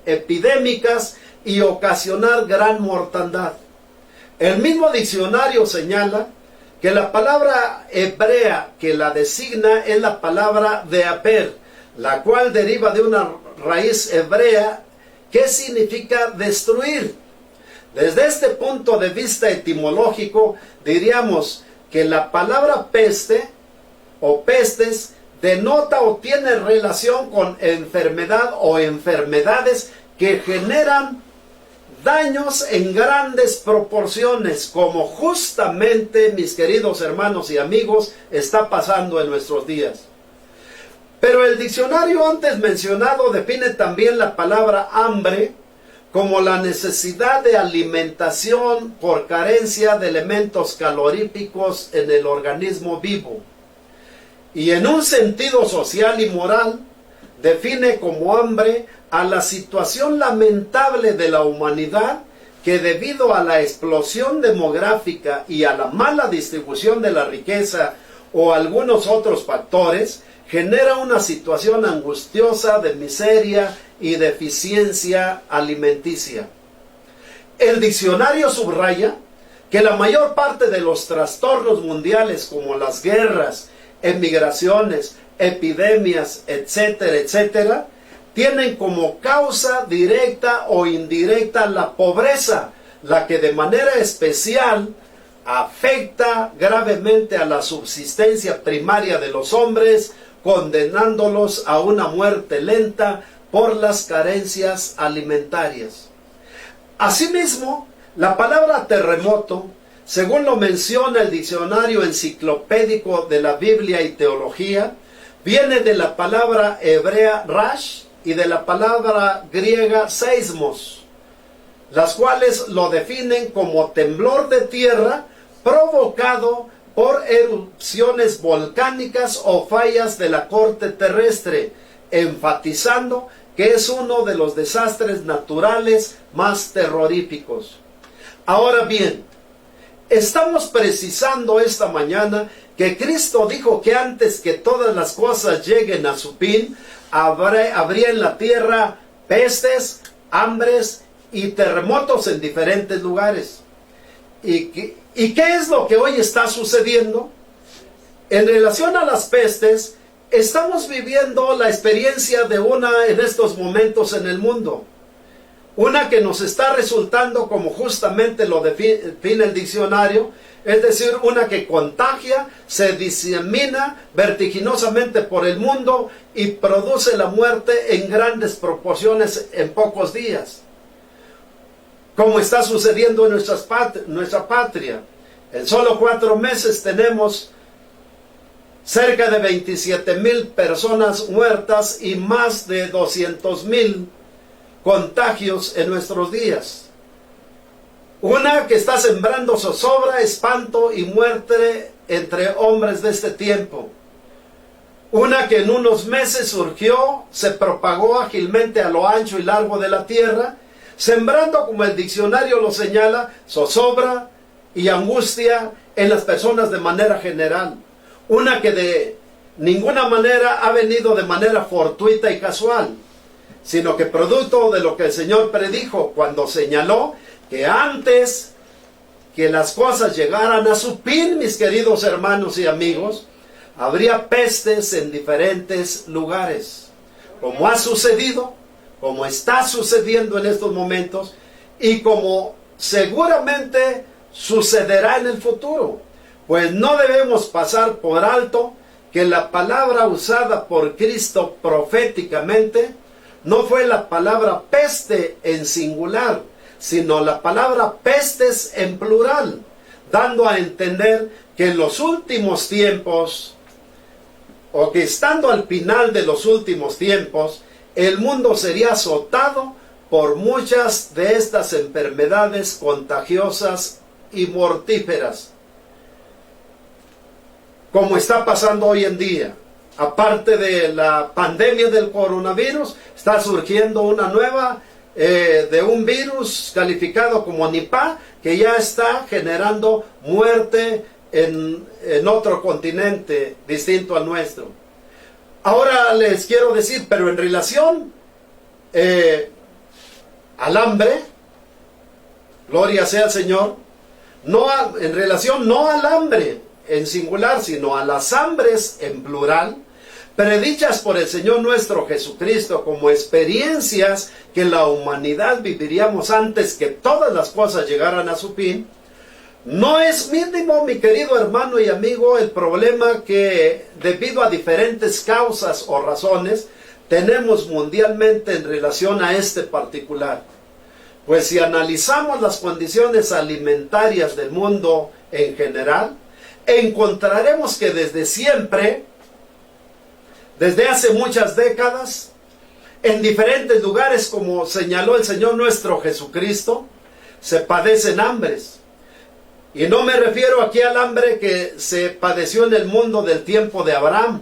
epidémicas y ocasionar gran mortandad. El mismo diccionario señala que la palabra hebrea que la designa es la palabra deaper, la cual deriva de una raíz hebrea que significa destruir. Desde este punto de vista etimológico, diríamos que la palabra peste o pestes denota o tiene relación con enfermedad o enfermedades que generan daños en grandes proporciones, como justamente, mis queridos hermanos y amigos, está pasando en nuestros días. Pero el diccionario antes mencionado define también la palabra hambre como la necesidad de alimentación por carencia de elementos caloríficos en el organismo vivo. Y en un sentido social y moral, define como hambre a la situación lamentable de la humanidad que, debido a la explosión demográfica y a la mala distribución de la riqueza o algunos otros factores, genera una situación angustiosa de miseria y deficiencia alimenticia. El diccionario subraya que la mayor parte de los trastornos mundiales, como las guerras, emigraciones, epidemias, etcétera, etcétera, tienen como causa directa o indirecta la pobreza, la que de manera especial afecta gravemente a la subsistencia primaria de los hombres, condenándolos a una muerte lenta por las carencias alimentarias. Asimismo, la palabra terremoto, según lo menciona el diccionario enciclopédico de la Biblia y Teología, viene de la palabra hebrea rash y de la palabra griega seismos, las cuales lo definen como temblor de tierra provocado por erupciones volcánicas o fallas de la corte terrestre, enfatizando que es uno de los desastres naturales más terroríficos. Ahora bien, estamos precisando esta mañana que Cristo dijo que antes que todas las cosas lleguen a su fin, habría en la tierra pestes, hambres y terremotos en diferentes lugares. ¿Y qué es lo que hoy está sucediendo? En relación a las pestes, estamos viviendo la experiencia de una en estos momentos en el mundo. Una que nos está resultando, como justamente lo define el diccionario, es decir, una que contagia, se disemina vertiginosamente por el mundo y produce la muerte en grandes proporciones en pocos días. Como está sucediendo en nuestra patria. En solo 4 meses tenemos cerca de 27,000 personas muertas y más de 200,000 contagios en nuestros días. Una que está sembrando zozobra, espanto y muerte entre hombres de este tiempo. Una que en unos meses surgió, se propagó ágilmente a lo ancho y largo de la tierra, sembrando, como el diccionario lo señala, zozobra y angustia en las personas de manera general. Una que de ninguna manera ha venido de manera fortuita y casual, sino que producto de lo que el Señor predijo cuando señaló que antes que las cosas llegaran a su fin, mis queridos hermanos y amigos, habría pestes en diferentes lugares, como ha sucedido, como está sucediendo en estos momentos y como seguramente sucederá en el futuro. Pues no debemos pasar por alto que la palabra usada por Cristo proféticamente no fue la palabra peste en singular, sino la palabra pestes en plural, dando a entender que en los últimos tiempos, o que estando al final de los últimos tiempos, el mundo sería azotado por muchas de estas enfermedades contagiosas y mortíferas, como está pasando hoy en día. Aparte de la pandemia del coronavirus, está surgiendo una nueva de un virus calificado como Nipah, que ya está generando muerte en otro continente distinto al nuestro. Ahora les quiero decir, pero en relación al hambre, gloria sea al Señor, en relación no al hambre en singular, sino a las hambres en plural, predichas por el Señor nuestro Jesucristo como experiencias que la humanidad viviríamos antes que todas las cosas llegaran a su fin, No es mínimo, mi querido hermano y amigo, el problema que debido a diferentes causas o razones tenemos mundialmente en relación a este particular. Pues si analizamos las condiciones alimentarias del mundo en general, encontraremos que desde siempre, desde hace muchas décadas, en diferentes lugares, como señaló el Señor nuestro Jesucristo, se padecen hambres. Y no me refiero aquí al hambre que se padeció en el mundo del tiempo de Abraham,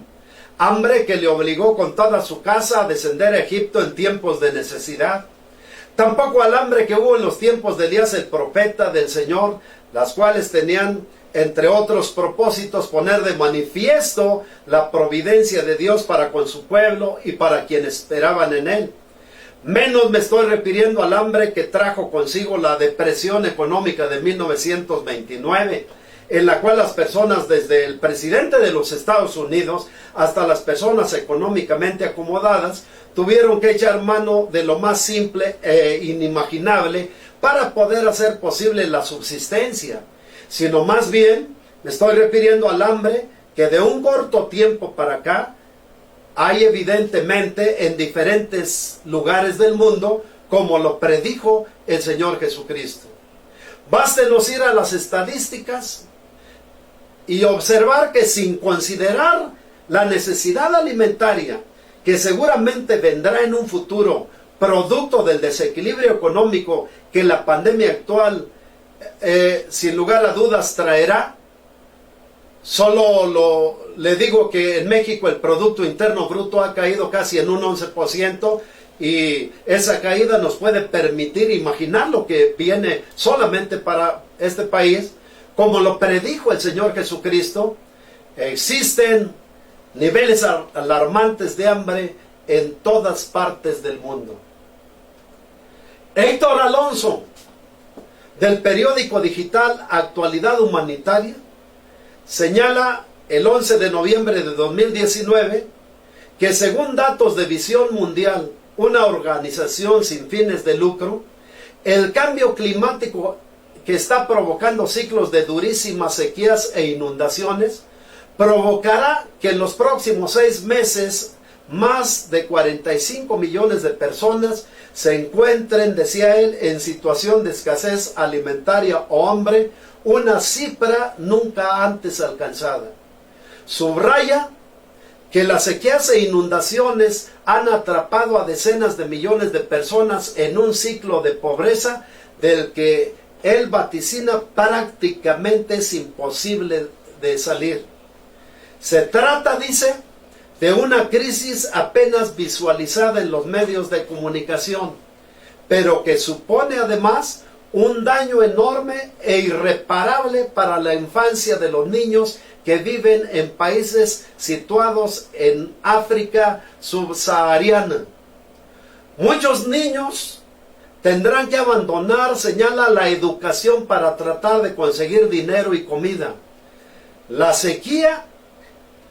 hambre que le obligó con toda su casa a descender a Egipto en tiempos de necesidad. Tampoco al hambre que hubo en los tiempos de Elías el profeta del Señor, las cuales tenían, entre otros propósitos, poner de manifiesto la providencia de Dios para con su pueblo y para quienes esperaban en él. Menos me estoy refiriendo al hambre que trajo consigo la depresión económica de 1929, en la cual las personas, desde el presidente de los Estados Unidos hasta las personas económicamente acomodadas, tuvieron que echar mano de lo más simple e inimaginable para poder hacer posible la subsistencia, sino más bien me estoy refiriendo al hambre que de un corto tiempo para acá hay evidentemente en diferentes lugares del mundo, como lo predijo el Señor Jesucristo. Bástenos ir a las estadísticas y observar que, sin considerar la necesidad alimentaria que seguramente vendrá en un futuro, producto del desequilibrio económico que la pandemia actual sin lugar a dudas traerá, le digo que en México el Producto Interno Bruto ha caído casi en un 11%, y esa caída nos puede permitir imaginar lo que viene solamente para este país. Como lo predijo el Señor Jesucristo, existen niveles alarmantes de hambre en todas partes del mundo. Héctor Alonso, del periódico digital Actualidad Humanitaria, señala el 11 de noviembre de 2019 que, según datos de Visión Mundial, una organización sin fines de lucro, el cambio climático que está provocando ciclos de durísimas sequías e inundaciones provocará que en los próximos 6 meses más de 45 millones de personas se encuentren, decía él, en situación de escasez alimentaria o hambre, una cifra nunca antes alcanzada. Subraya que las sequías e inundaciones han atrapado a decenas de millones de personas en un ciclo de pobreza del que él vaticina prácticamente es imposible de salir. Se trata, dice, de una crisis apenas visualizada en los medios de comunicación, pero que supone además un daño enorme e irreparable para la infancia de los niños que viven en países situados en África subsahariana. Muchos niños tendrán que abandonar, señala, la educación para tratar de conseguir dinero y comida. La sequía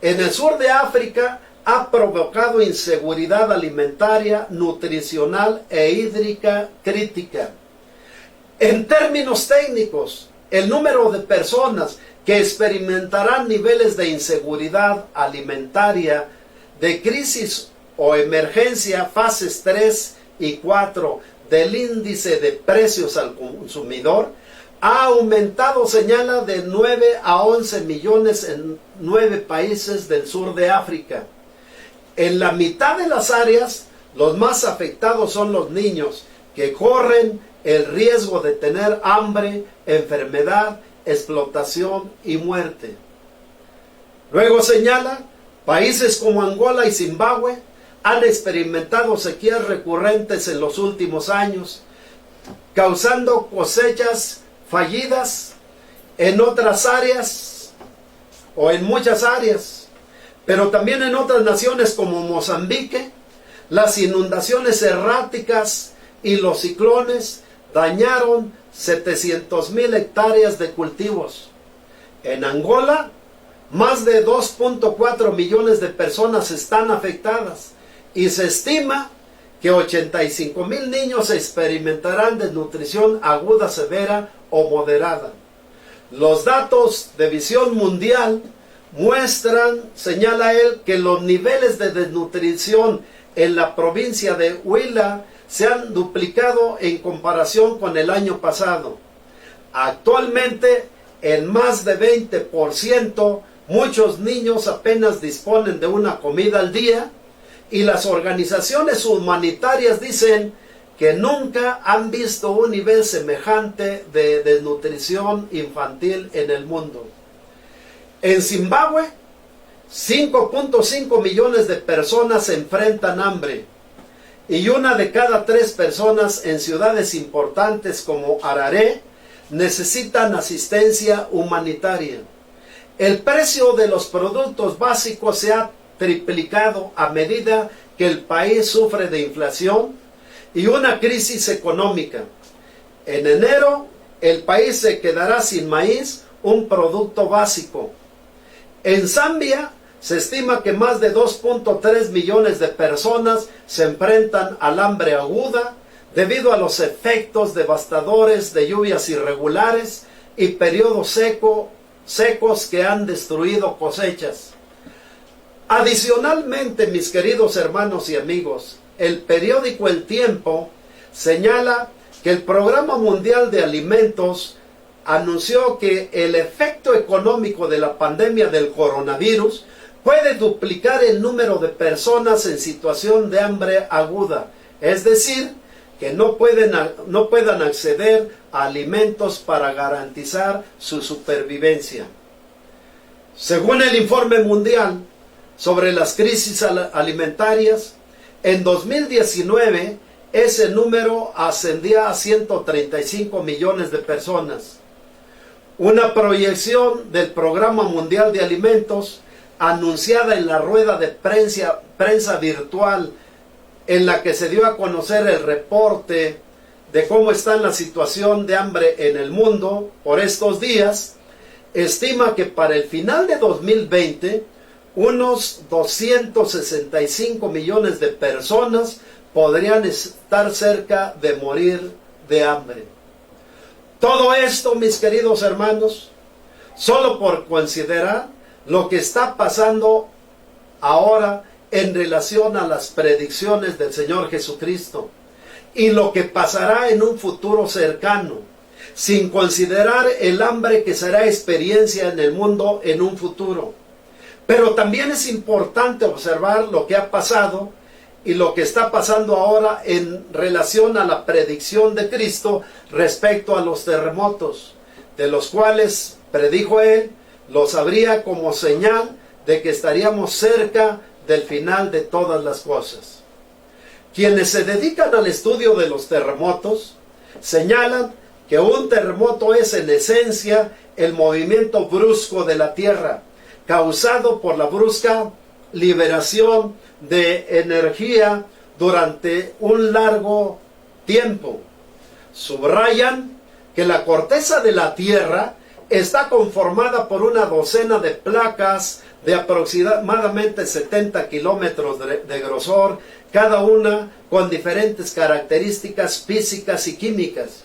en el sur de África ha provocado inseguridad alimentaria, nutricional e hídrica crítica. En términos técnicos, el número de personas que experimentarán niveles de inseguridad alimentaria, de crisis o emergencia, fases 3 y 4 del índice de precios al consumidor, ha aumentado, señala, de 9 a 11 millones en 9 países del sur de África. En la mitad de las áreas, los más afectados son los niños, que corren el riesgo de tener hambre, enfermedad, explotación y muerte. Luego señala, países como Angola y Zimbabue han experimentado sequías recurrentes en los últimos años, causando cosechas fallidas en otras áreas o en muchas áreas, pero también en otras naciones como Mozambique. Las inundaciones erráticas y los ciclones dañaron 700,000 hectáreas de cultivos. En Angola, más de 2.4 millones de personas están afectadas y se estima que 85,000 niños experimentarán desnutrición aguda, severa o moderada. Los datos de Visión Mundial muestran, señala él, que los niveles de desnutrición en la provincia de Huila se han duplicado en comparación con el año pasado. Actualmente, en más de 20%, muchos niños apenas disponen de una comida al día, y las organizaciones humanitarias dicen que nunca han visto un nivel semejante de desnutrición infantil en el mundo. En Zimbabue, 5.5 millones de personas enfrentan hambre, y 1 de cada 3 personas en ciudades importantes como Harare necesitan asistencia humanitaria. El precio de los productos básicos se ha triplicado a medida que el país sufre de inflación y una crisis económica. En enero, el país se quedará sin maíz, un producto básico. En Zambia, se estima que más de 2.3 millones de personas se enfrentan al hambre aguda debido a los efectos devastadores de lluvias irregulares y periodos secos que han destruido cosechas. Adicionalmente, mis queridos hermanos y amigos, el periódico El Tiempo señala que el Programa Mundial de Alimentos anunció que el efecto económico de la pandemia del coronavirus puede duplicar el número de personas en situación de hambre aguda, es decir, que no puedan acceder a alimentos para garantizar su supervivencia. Según el informe mundial sobre las crisis alimentarias, en 2019 ese número ascendía a 135 millones de personas. Una proyección del Programa Mundial de Alimentos anunciada en la rueda de prensa virtual en la que se dio a conocer el reporte de cómo está la situación de hambre en el mundo por estos días, estima que para el final de 2020 unos 265 millones de personas podrían estar cerca de morir de hambre. Todo esto, mis queridos hermanos, solo por considerar lo que está pasando ahora en relación a las predicciones del Señor Jesucristo y lo que pasará en un futuro cercano, sin considerar el hambre que será experiencia en el mundo en un futuro. Pero también es importante observar lo que ha pasado y lo que está pasando ahora en relación a la predicción de Cristo respecto a los terremotos, de los cuales predijo él, los habría como señal de que estaríamos cerca del final de todas las cosas. Quienes se dedican al estudio de los terremotos señalan que un terremoto es en esencia el movimiento brusco de la tierra, causado por la brusca liberación de energía durante un largo tiempo. Subrayan que la corteza de la tierra está conformada por una docena de placas de aproximadamente 70 kilómetros de grosor, cada una con diferentes características físicas y químicas.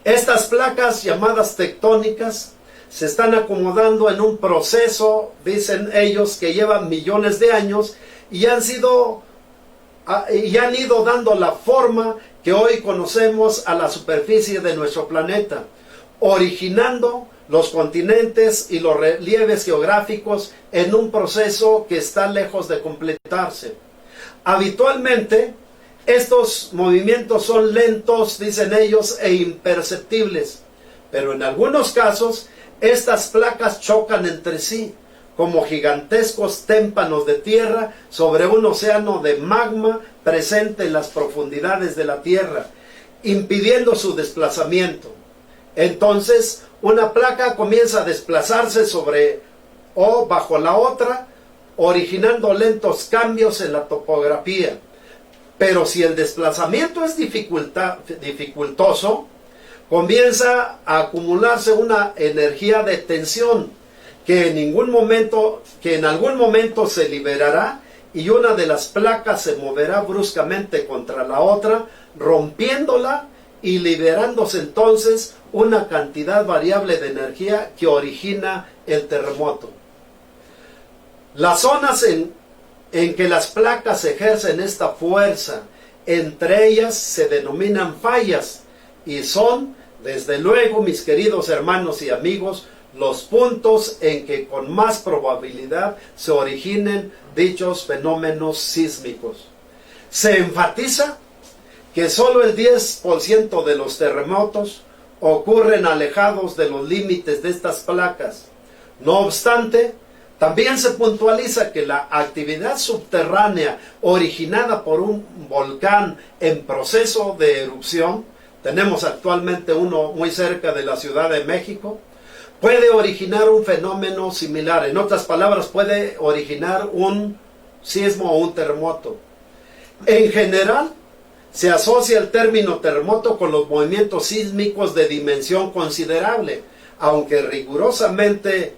Estas placas, llamadas tectónicas, se están acomodando en un proceso, dicen ellos, que lleva millones de años y han ido dando la forma que hoy conocemos a la superficie de nuestro planeta, originando los continentes y los relieves geográficos en un proceso que está lejos de completarse. Habitualmente, estos movimientos son lentos, dicen ellos, e imperceptibles, pero en algunos casos, estas placas chocan entre sí, como gigantescos témpanos de tierra sobre un océano de magma presente en las profundidades de la tierra, impidiendo su desplazamiento. Entonces, una placa comienza a desplazarse sobre o bajo la otra, originando lentos cambios en la topografía. Pero si el desplazamiento es dificultoso, comienza a acumularse una energía de tensión que en algún momento se liberará y una de las placas se moverá bruscamente contra la otra, rompiéndola y liberándose entonces una cantidad variable de energía que origina el terremoto. Las zonas en que las placas ejercen esta fuerza, entre ellas se denominan fallas y son, desde luego, mis queridos hermanos y amigos, los puntos en que con más probabilidad se originen dichos fenómenos sísmicos. Se enfatiza que solo el 10% de los terremotos ocurren alejados de los límites de estas placas. No obstante, también se puntualiza que la actividad subterránea originada por un volcán en proceso de erupción, tenemos actualmente uno muy cerca de la Ciudad de México, puede originar un fenómeno similar. En otras palabras, puede originar un sismo o un terremoto. En general, se asocia el término terremoto con los movimientos sísmicos de dimensión considerable, aunque rigurosamente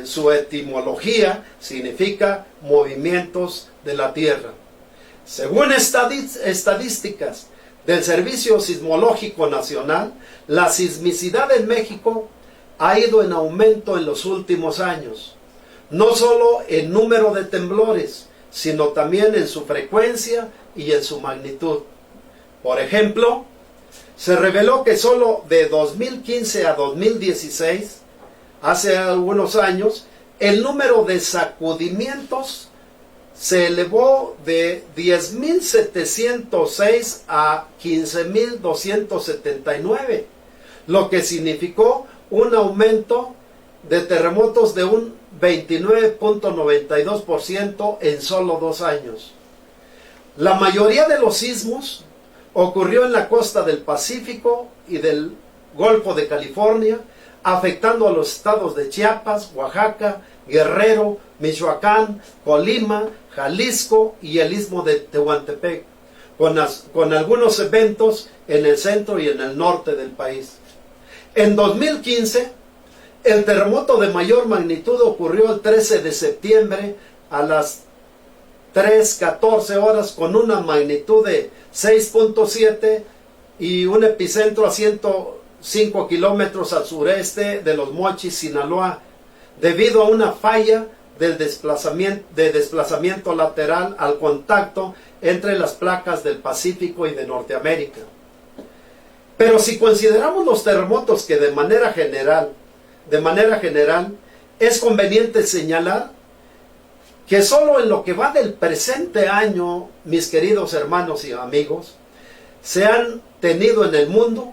su etimología significa movimientos de la Tierra. Según estadísticas del Servicio Sismológico Nacional, la sismicidad en México ha ido en aumento en los últimos años, no solo en número de temblores, sino también en su frecuencia y en su magnitud. Por ejemplo, se reveló que solo de 2015 a 2016, hace algunos años, el número de sacudimientos se elevó de 10.706 a 15.279, lo que significó un aumento de terremotos de un 29.92% en solo 2 años. La mayoría de los sismos ocurrió en la costa del Pacífico y del Golfo de California, afectando a los estados de Chiapas, Oaxaca, Guerrero, Michoacán, Colima, Jalisco y el Istmo de Tehuantepec, con algunos eventos en el centro y en el norte del país. En 2015, el terremoto de mayor magnitud ocurrió el 13 de septiembre a las 3:14 horas con una magnitud de 6.7 y un epicentro a 105 kilómetros al sureste de Los Mochis, Sinaloa, debido a una falla de desplazamiento lateral al contacto entre las placas del Pacífico y de Norteamérica. Pero si consideramos los terremotos que de manera general, es conveniente señalar que solo en lo que va del presente año, mis queridos hermanos y amigos, se han tenido en el mundo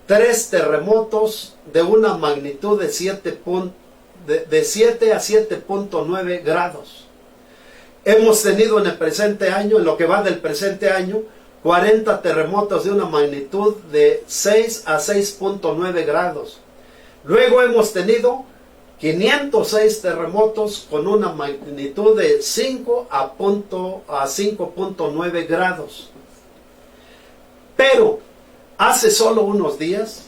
3 terremotos de una magnitud de 7 a 7.9 grados. Hemos tenido en el presente año, en lo que va del presente año, 40 terremotos de una magnitud de 6 a 6.9 grados. Luego hemos tenido 506 terremotos con una magnitud de 5 a 5.9 grados. Pero hace solo unos días,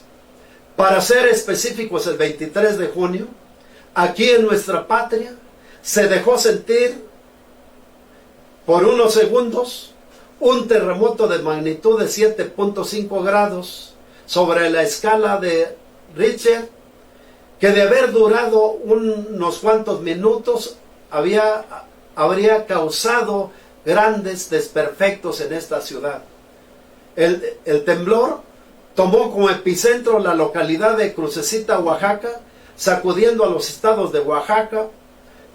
para ser específicos el 23 de junio, aquí en nuestra patria, se dejó sentir por unos segundos un terremoto de magnitud de 7.5 grados sobre la escala de Richter, que de haber durado unos cuantos minutos habría causado grandes desperfectos en esta ciudad. El temblor tomó como epicentro la localidad de Crucecita, Oaxaca, sacudiendo a los estados de Oaxaca,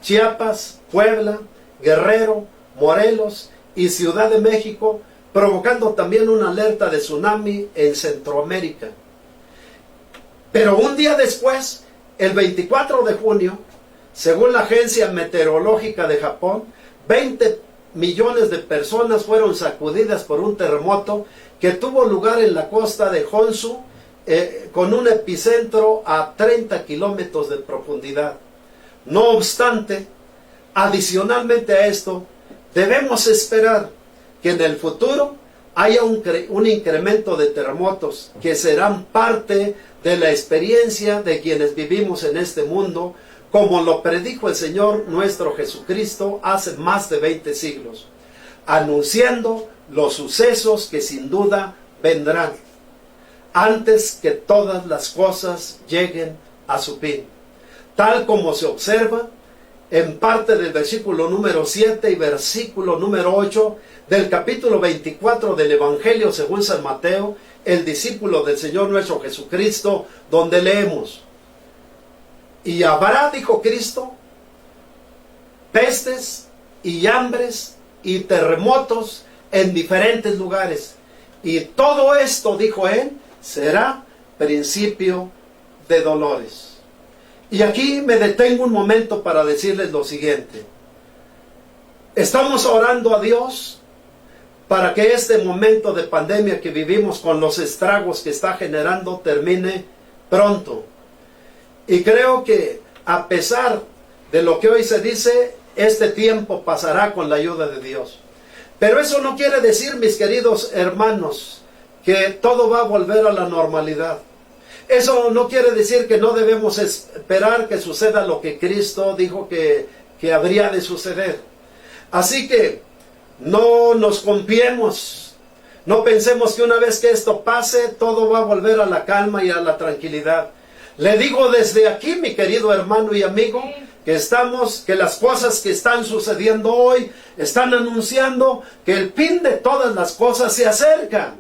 Chiapas, Puebla, Guerrero, Morelos y Ciudad de México, provocando también una alerta de tsunami en Centroamérica. Pero un día después, el 24 de junio, según la Agencia Meteorológica de Japón, 20 millones de personas fueron sacudidas por un terremoto que tuvo lugar en la costa de Honshu, con un epicentro a 30 kilómetros de profundidad. No obstante, adicionalmente a esto, debemos esperar que en el futuro haya un incremento de terremotos que serán parte de la experiencia de quienes vivimos en este mundo, como lo predijo el Señor nuestro Jesucristo hace más de 20 siglos, anunciando los sucesos que sin duda vendrán. antes que todas las cosas lleguen a su fin. Tal como se observa en parte del versículo número 7 y versículo número 8 del capítulo 24 del Evangelio según San Mateo, el discípulo del Señor nuestro Jesucristo, donde leemos: y habrá, dijo Cristo, pestes y hambres y terremotos en diferentes lugares. Y todo esto, dijo él, será principio de dolores. Y aquí me detengo un momento para decirles lo siguiente. Estamos orando a Dios para que este momento de pandemia que vivimos, con los estragos que está generando, termine pronto. Y creo que a pesar de lo que hoy se dice, este tiempo pasará con la ayuda de Dios. Pero eso no quiere decir, mis queridos hermanos, que todo va a volver a la normalidad. Eso no quiere decir que no debemos esperar que suceda lo que Cristo dijo que habría de suceder. Así que no nos confiemos, no pensemos que una vez que esto pase, todo va a volver a la calma y a la tranquilidad. Le digo desde aquí, mi querido hermano y amigo, que las cosas que están sucediendo hoy están anunciando que el fin de todas las cosas se acerca.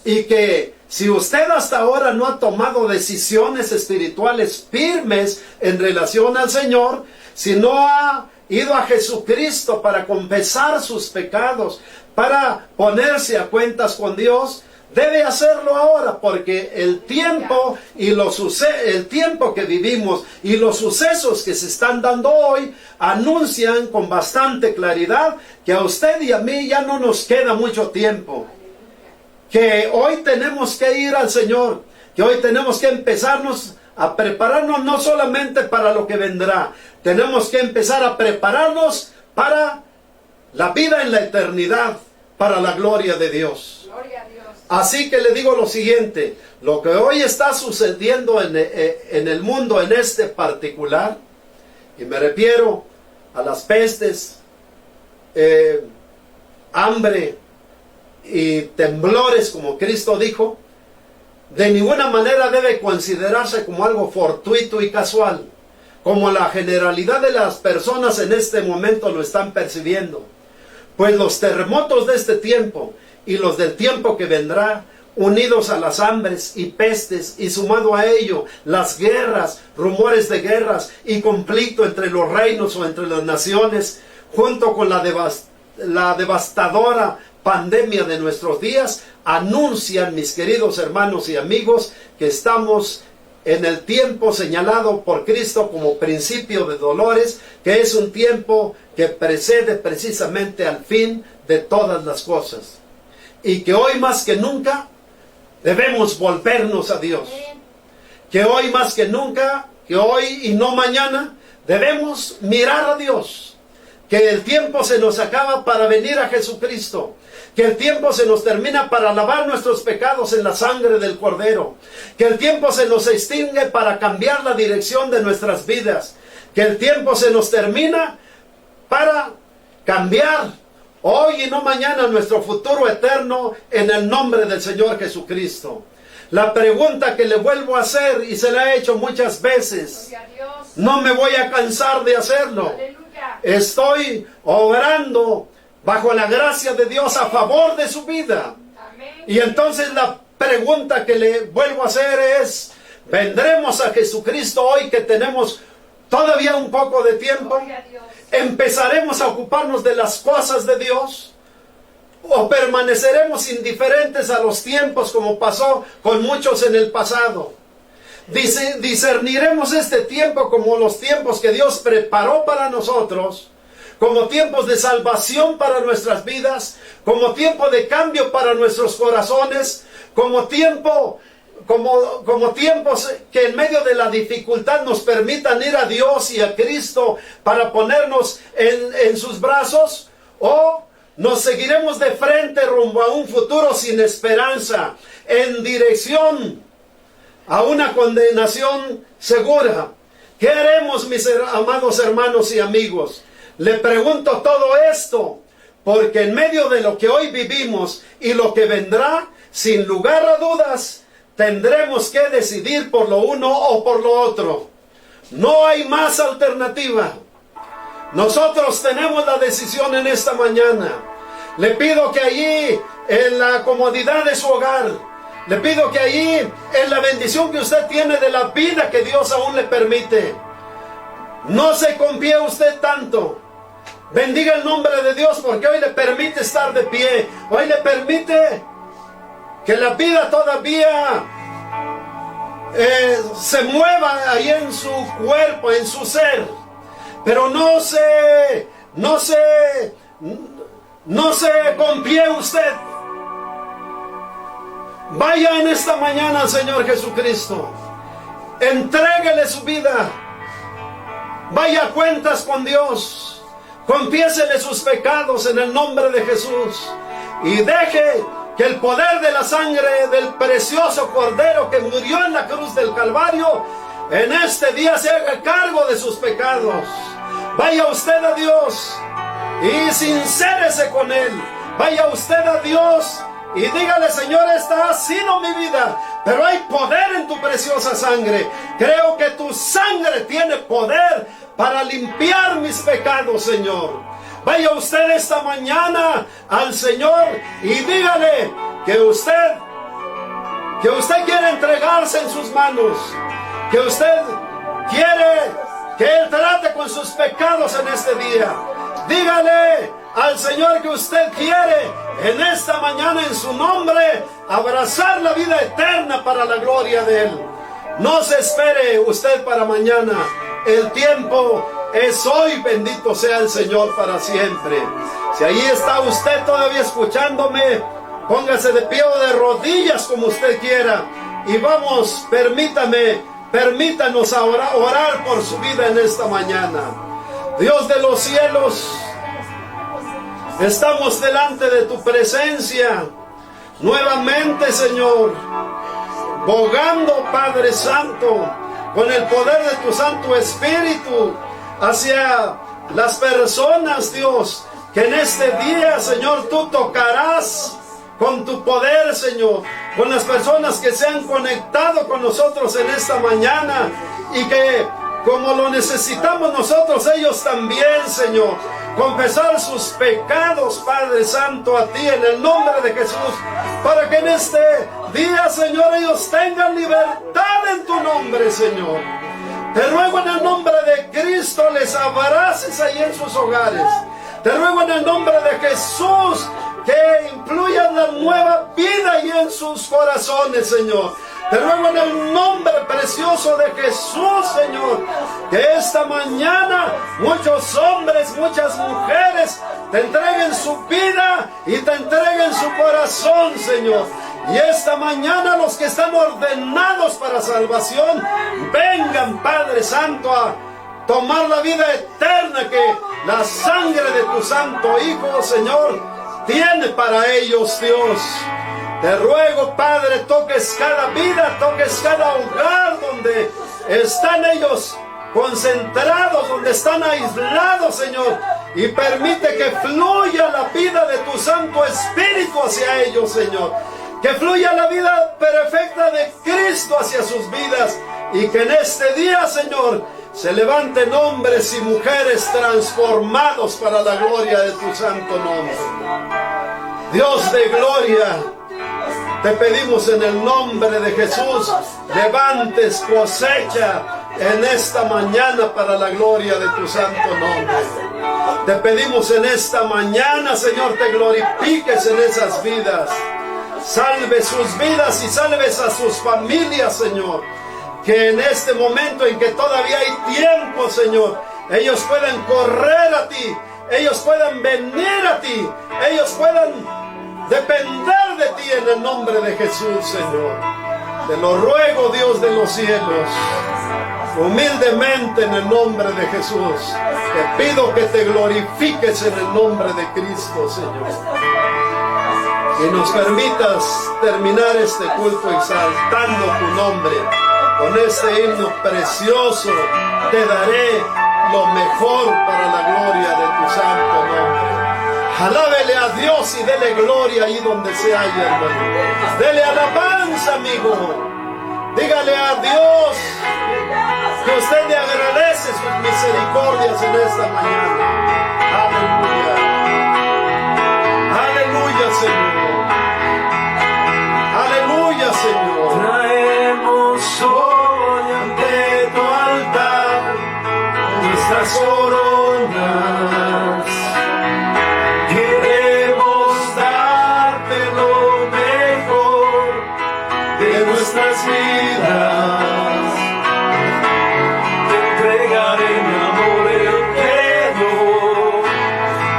Y que si usted hasta ahora no ha tomado decisiones espirituales firmes en relación al Señor, si no ha ido a Jesucristo para confesar sus pecados, para ponerse a cuentas con Dios, debe hacerlo ahora, porque el tiempo el tiempo que vivimos y los sucesos que se están dando hoy anuncian con bastante claridad que a usted y a mí ya no nos queda mucho tiempo. Que hoy tenemos que ir al Señor, que hoy tenemos que empezarnos a prepararnos no solamente para lo que vendrá, tenemos que empezar a prepararnos para la vida en la eternidad, para la gloria de Dios. Gloria a Dios. Así que le digo lo siguiente, lo que hoy está sucediendo en el mundo en este particular, y me refiero a las pestes, hambre y temblores, como Cristo dijo, de ninguna manera debe considerarse como algo fortuito y casual, como la generalidad de las personas en este momento lo están percibiendo. Pues los terremotos de este tiempo y los del tiempo que vendrá, unidos a las hambres y pestes, y sumado a ello las guerras, rumores de guerras y conflicto entre los reinos o entre las naciones, junto con la devastadora pandemia de nuestros días, anuncian, mis queridos hermanos y amigos, que estamos en el tiempo señalado por Cristo como principio de dolores, que es un tiempo que precede precisamente al fin de todas las cosas. Y que hoy más que nunca debemos volvernos a Dios. Que hoy más que nunca, que hoy y no mañana, debemos mirar a Dios. Que el tiempo se nos acaba para venir a Jesucristo. Que el tiempo se nos termina para lavar nuestros pecados en la sangre del Cordero. Que el tiempo se nos extingue para cambiar la dirección de nuestras vidas. Que el tiempo se nos termina para cambiar hoy y no mañana nuestro futuro eterno en el nombre del Señor Jesucristo. La pregunta que le vuelvo a hacer, y se la he hecho muchas veces, no me voy a cansar de hacerlo. Estoy obrando bajo la gracia de Dios a favor de su vida. Y entonces la pregunta que le vuelvo a hacer es: ¿vendremos a Jesucristo hoy que tenemos todavía un poco de tiempo? ¿Empezaremos a ocuparnos de las cosas de Dios? ¿O permaneceremos indiferentes a los tiempos como pasó con muchos en el pasado? Discerniremos este tiempo como los tiempos que Dios preparó para nosotros, como tiempos de salvación para nuestras vidas, como tiempo de cambio para nuestros corazones, como tiempos que en medio de la dificultad nos permitan ir a Dios y a Cristo para ponernos en sus brazos, o nos seguiremos de frente rumbo a un futuro sin esperanza, en dirección a una condenación segura. ¿Qué haremos, mis amados hermanos y amigos? Le pregunto todo esto porque en medio de lo que hoy vivimos y lo que vendrá, sin lugar a dudas, tendremos que decidir por lo uno o por lo otro. No hay más alternativa. Nosotros tenemos la decisión en esta mañana. Le pido que allí, en la comodidad de su hogar, le pido que allí, en la bendición que usted tiene de la vida que Dios aún le permite, no se confíe usted tanto. Bendiga el nombre de Dios, porque hoy le permite estar de pie. Hoy le permite que la vida todavía se mueva ahí en su cuerpo, en su ser. Pero no se confíe usted. Vaya en esta mañana al Señor Jesucristo. Entréguele su vida. Vaya a cuentas con Dios. Confiésele sus pecados en el nombre de Jesús. Y deje que el poder de la sangre del precioso Cordero que murió en la cruz del Calvario, en este día se haga cargo de sus pecados. Vaya usted a Dios y sincérese con Él. Vaya usted a Dios y dígale: Señor, esta ha sido mi vida, pero hay poder en tu preciosa sangre. Creo que tu sangre tiene poder para limpiar mis pecados, Señor. Vaya usted esta mañana al Señor y dígale que usted quiere entregarse en sus manos, que usted quiere que Él trate con sus pecados en este día. Dígale al Señor que usted quiere en esta mañana, en su nombre, abrazar la vida eterna para la gloria de Él. No se espere usted para mañana. El tiempo es hoy. Bendito sea el Señor para siempre. Si ahí está usted todavía escuchándome, póngase de pie o de rodillas como usted quiera. Y vamos, permítanos orar por su vida en esta mañana. Dios de los cielos, estamos delante de tu presencia nuevamente, Señor, bogando, Padre Santo, con el poder de tu Santo Espíritu hacia las personas, Dios, que en este día, Señor, tú tocarás con tu poder, Señor, con las personas que se han conectado con nosotros en esta mañana y que, como lo necesitamos nosotros, ellos también, Señor, confesar sus pecados, Padre Santo, a ti en el nombre de Jesús, para que en este día, Señor, ellos tengan libertad en tu nombre, Señor. Te ruego en el nombre de Cristo, les abraces ahí en sus hogares. Te ruego en el nombre de Jesús que influyan la nueva vida ahí en sus corazones, Señor. Te ruego en el nombre precioso de Jesús, Señor, que esta mañana muchos hombres, muchas mujeres te entreguen su vida y te entreguen su corazón, Señor. Y esta mañana los que están ordenados para salvación, vengan, Padre Santo, a tomar la vida eterna que la sangre de tu Santo Hijo, Señor, tiene para ellos, Dios. Te ruego, Padre, toques cada vida, toques cada hogar donde están ellos concentrados, donde están aislados, Señor, y permite que fluya la vida de tu Santo Espíritu hacia ellos, Señor. Que fluya la vida perfecta de Cristo hacia sus vidas y que en este día, Señor, se levanten hombres y mujeres transformados para la gloria de tu santo nombre. Dios de gloria, te pedimos en el nombre de Jesús, levantes cosecha en esta mañana para la gloria de tu santo nombre. Te pedimos en esta mañana, Señor, te glorifiques en esas vidas. Salve sus vidas y salves a sus familias, Señor. Que en este momento en que todavía hay tiempo, Señor, ellos puedan correr a ti, ellos puedan venir a ti, ellos puedan depender de ti en el nombre de Jesús, Señor. Te lo ruego, Dios de los cielos, humildemente en el nombre de Jesús. Te pido que te glorifiques en el nombre de Cristo, Señor. Y nos permitas terminar este culto exaltando tu nombre. Con este himno precioso, te daré lo mejor para la gloria de tu santo nombre. Alábele a Dios y dele gloria ahí donde se haya, hermano. Dele alabanza, amigo. Dígale a Dios que usted le agradece sus misericordias en esta mañana. Aleluya. Aleluya, Señor. Aleluya, Señor. Traemos hoy ante tu altar nuestras coronas. Queremos darte lo mejor de nuestras vidas. Te entregaré mi amor entero,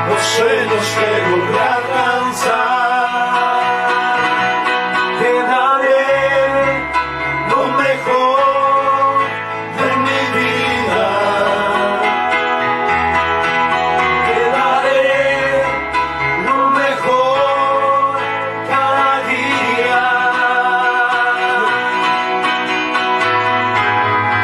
los sueños que logré alcanzar. Te daré lo mejor de mi vida. Te daré lo mejor cada día.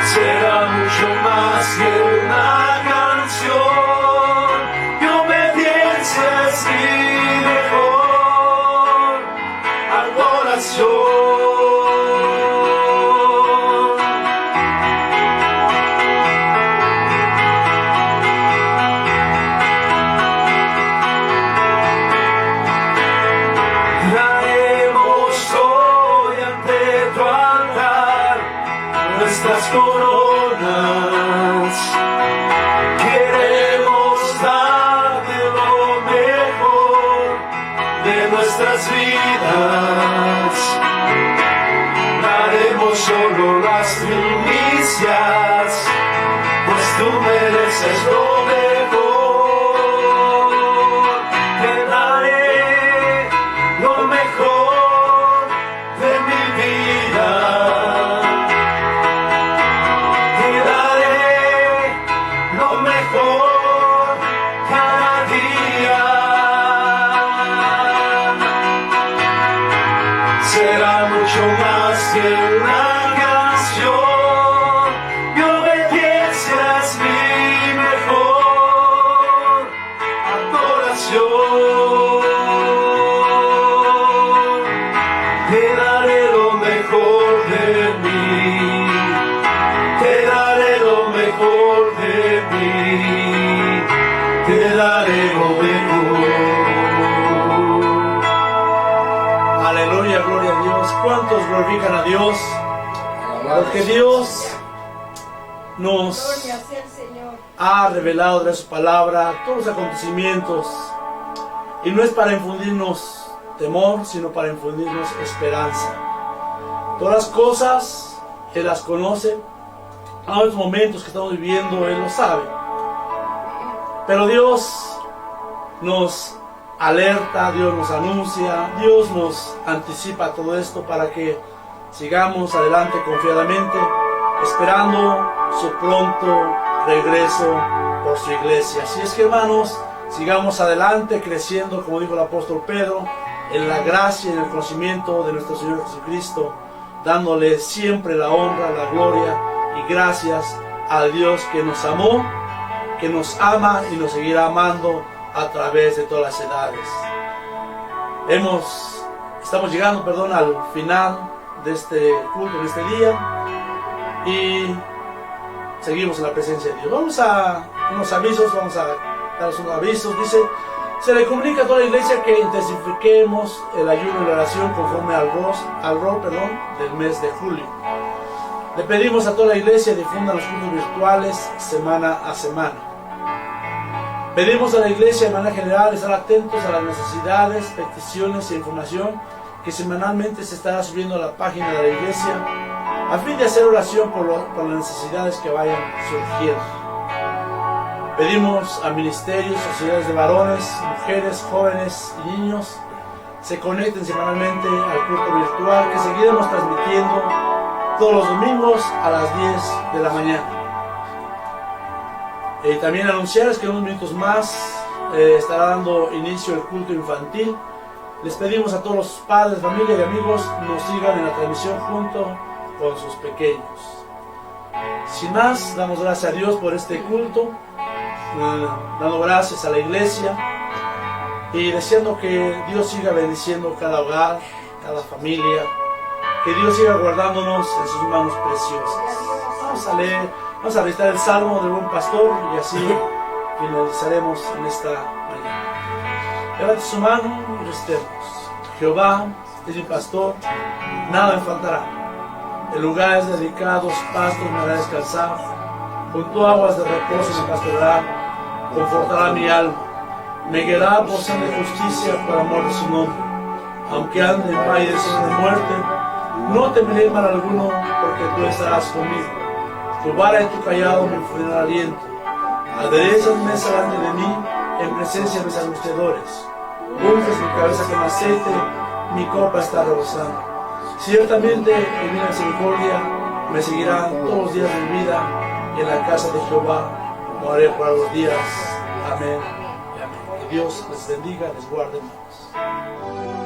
Será mucho más que una canción. Mi obediencia es mi mejor adoración. Traemos hoy ante tu altar nuestras coronas. Queremos darte lo mejor de nuestras vidas. Daremos solo las primicias, pues tú mereces lo mejor. Te daré lo mejor de mi vida. Te daré lo mejor cada día. Será mucho más que una canción. Mi obediencia es mi mejor adoración. Te daré lo mejor de mí. Te daré lo mejor de mí. Te daré lo mejor. Aleluya, gloria a Dios. ¿Cuántos glorifican a Dios? Porque Dios nos Gloria sea el Señor. ha revelado de su palabra todos los acontecimientos. Y no es para infundirnos temor, sino para infundirnos esperanza. Todas las cosas Él las conoce. A los momentos que estamos viviendo Él lo sabe. Pero Dios nos alerta, Dios nos anuncia, Dios nos anticipa todo esto para que sigamos adelante confiadamente, esperando su pronto regreso por su iglesia. Así es que, hermanos, sigamos adelante creciendo, como dijo el apóstol Pedro, en la gracia y en el conocimiento de nuestro Señor Jesucristo, dándole siempre la honra, la gloria y gracias al Dios que nos amó, que nos ama y nos seguirá amando a través de todas las edades. Estamos llegando, al final de este culto, de este día, y seguimos en la presencia de Dios. Vamos a unos avisos, vamos a dar unos avisos. Dice: se le comunica a toda la iglesia que intensifiquemos el ayuno y la oración conforme al rol del mes de julio. Le pedimos a toda la iglesia que difunda los cultos virtuales semana a semana. Pedimos a la iglesia de manera general estar atentos a las necesidades, peticiones e información que semanalmente se estará subiendo a la página de la iglesia a fin de hacer oración por las necesidades que vayan surgiendo. Pedimos a ministerios, sociedades de varones, mujeres, jóvenes y niños se conecten semanalmente al culto virtual que seguiremos transmitiendo todos los domingos a las 10 de la mañana. También anunciarles que en unos minutos más estará dando inicio el culto infantil. Les pedimos a todos los padres, familia y amigos nos sigan en la transmisión junto con sus pequeños. Sin más, damos gracias a Dios por este culto, dando gracias a la iglesia y deseando que Dios siga bendiciendo cada hogar, cada familia, que Dios siga guardándonos en sus manos preciosas. Vamos a leer, vamos a recitar el Salmo del Buen Pastor y así finalizaremos en esta mañana. Levante su mano y recitemos. Jehová es mi pastor, nada me faltará. En lugares dedicados, pastos me hará descansar. Junto a aguas de reposo me pastoreará, confortará mi alma. Me guiará por senda de justicia por amor de su nombre. Aunque ande en valle de sombra de muerte, no temeré mal alguno, porque tú estarás conmigo. Tu vara y tu callado me infundirán aliento. Aderezas mesa delante de mí, en presencia de mis angustiadores. Unges mi cabeza con aceite, mi copa está rebosando. Ciertamente en mi misericordia me seguirán todos los días de mi vida, y en la casa de Jehová moraré por los días. Amén y amén. Que Dios les bendiga, les guarde más.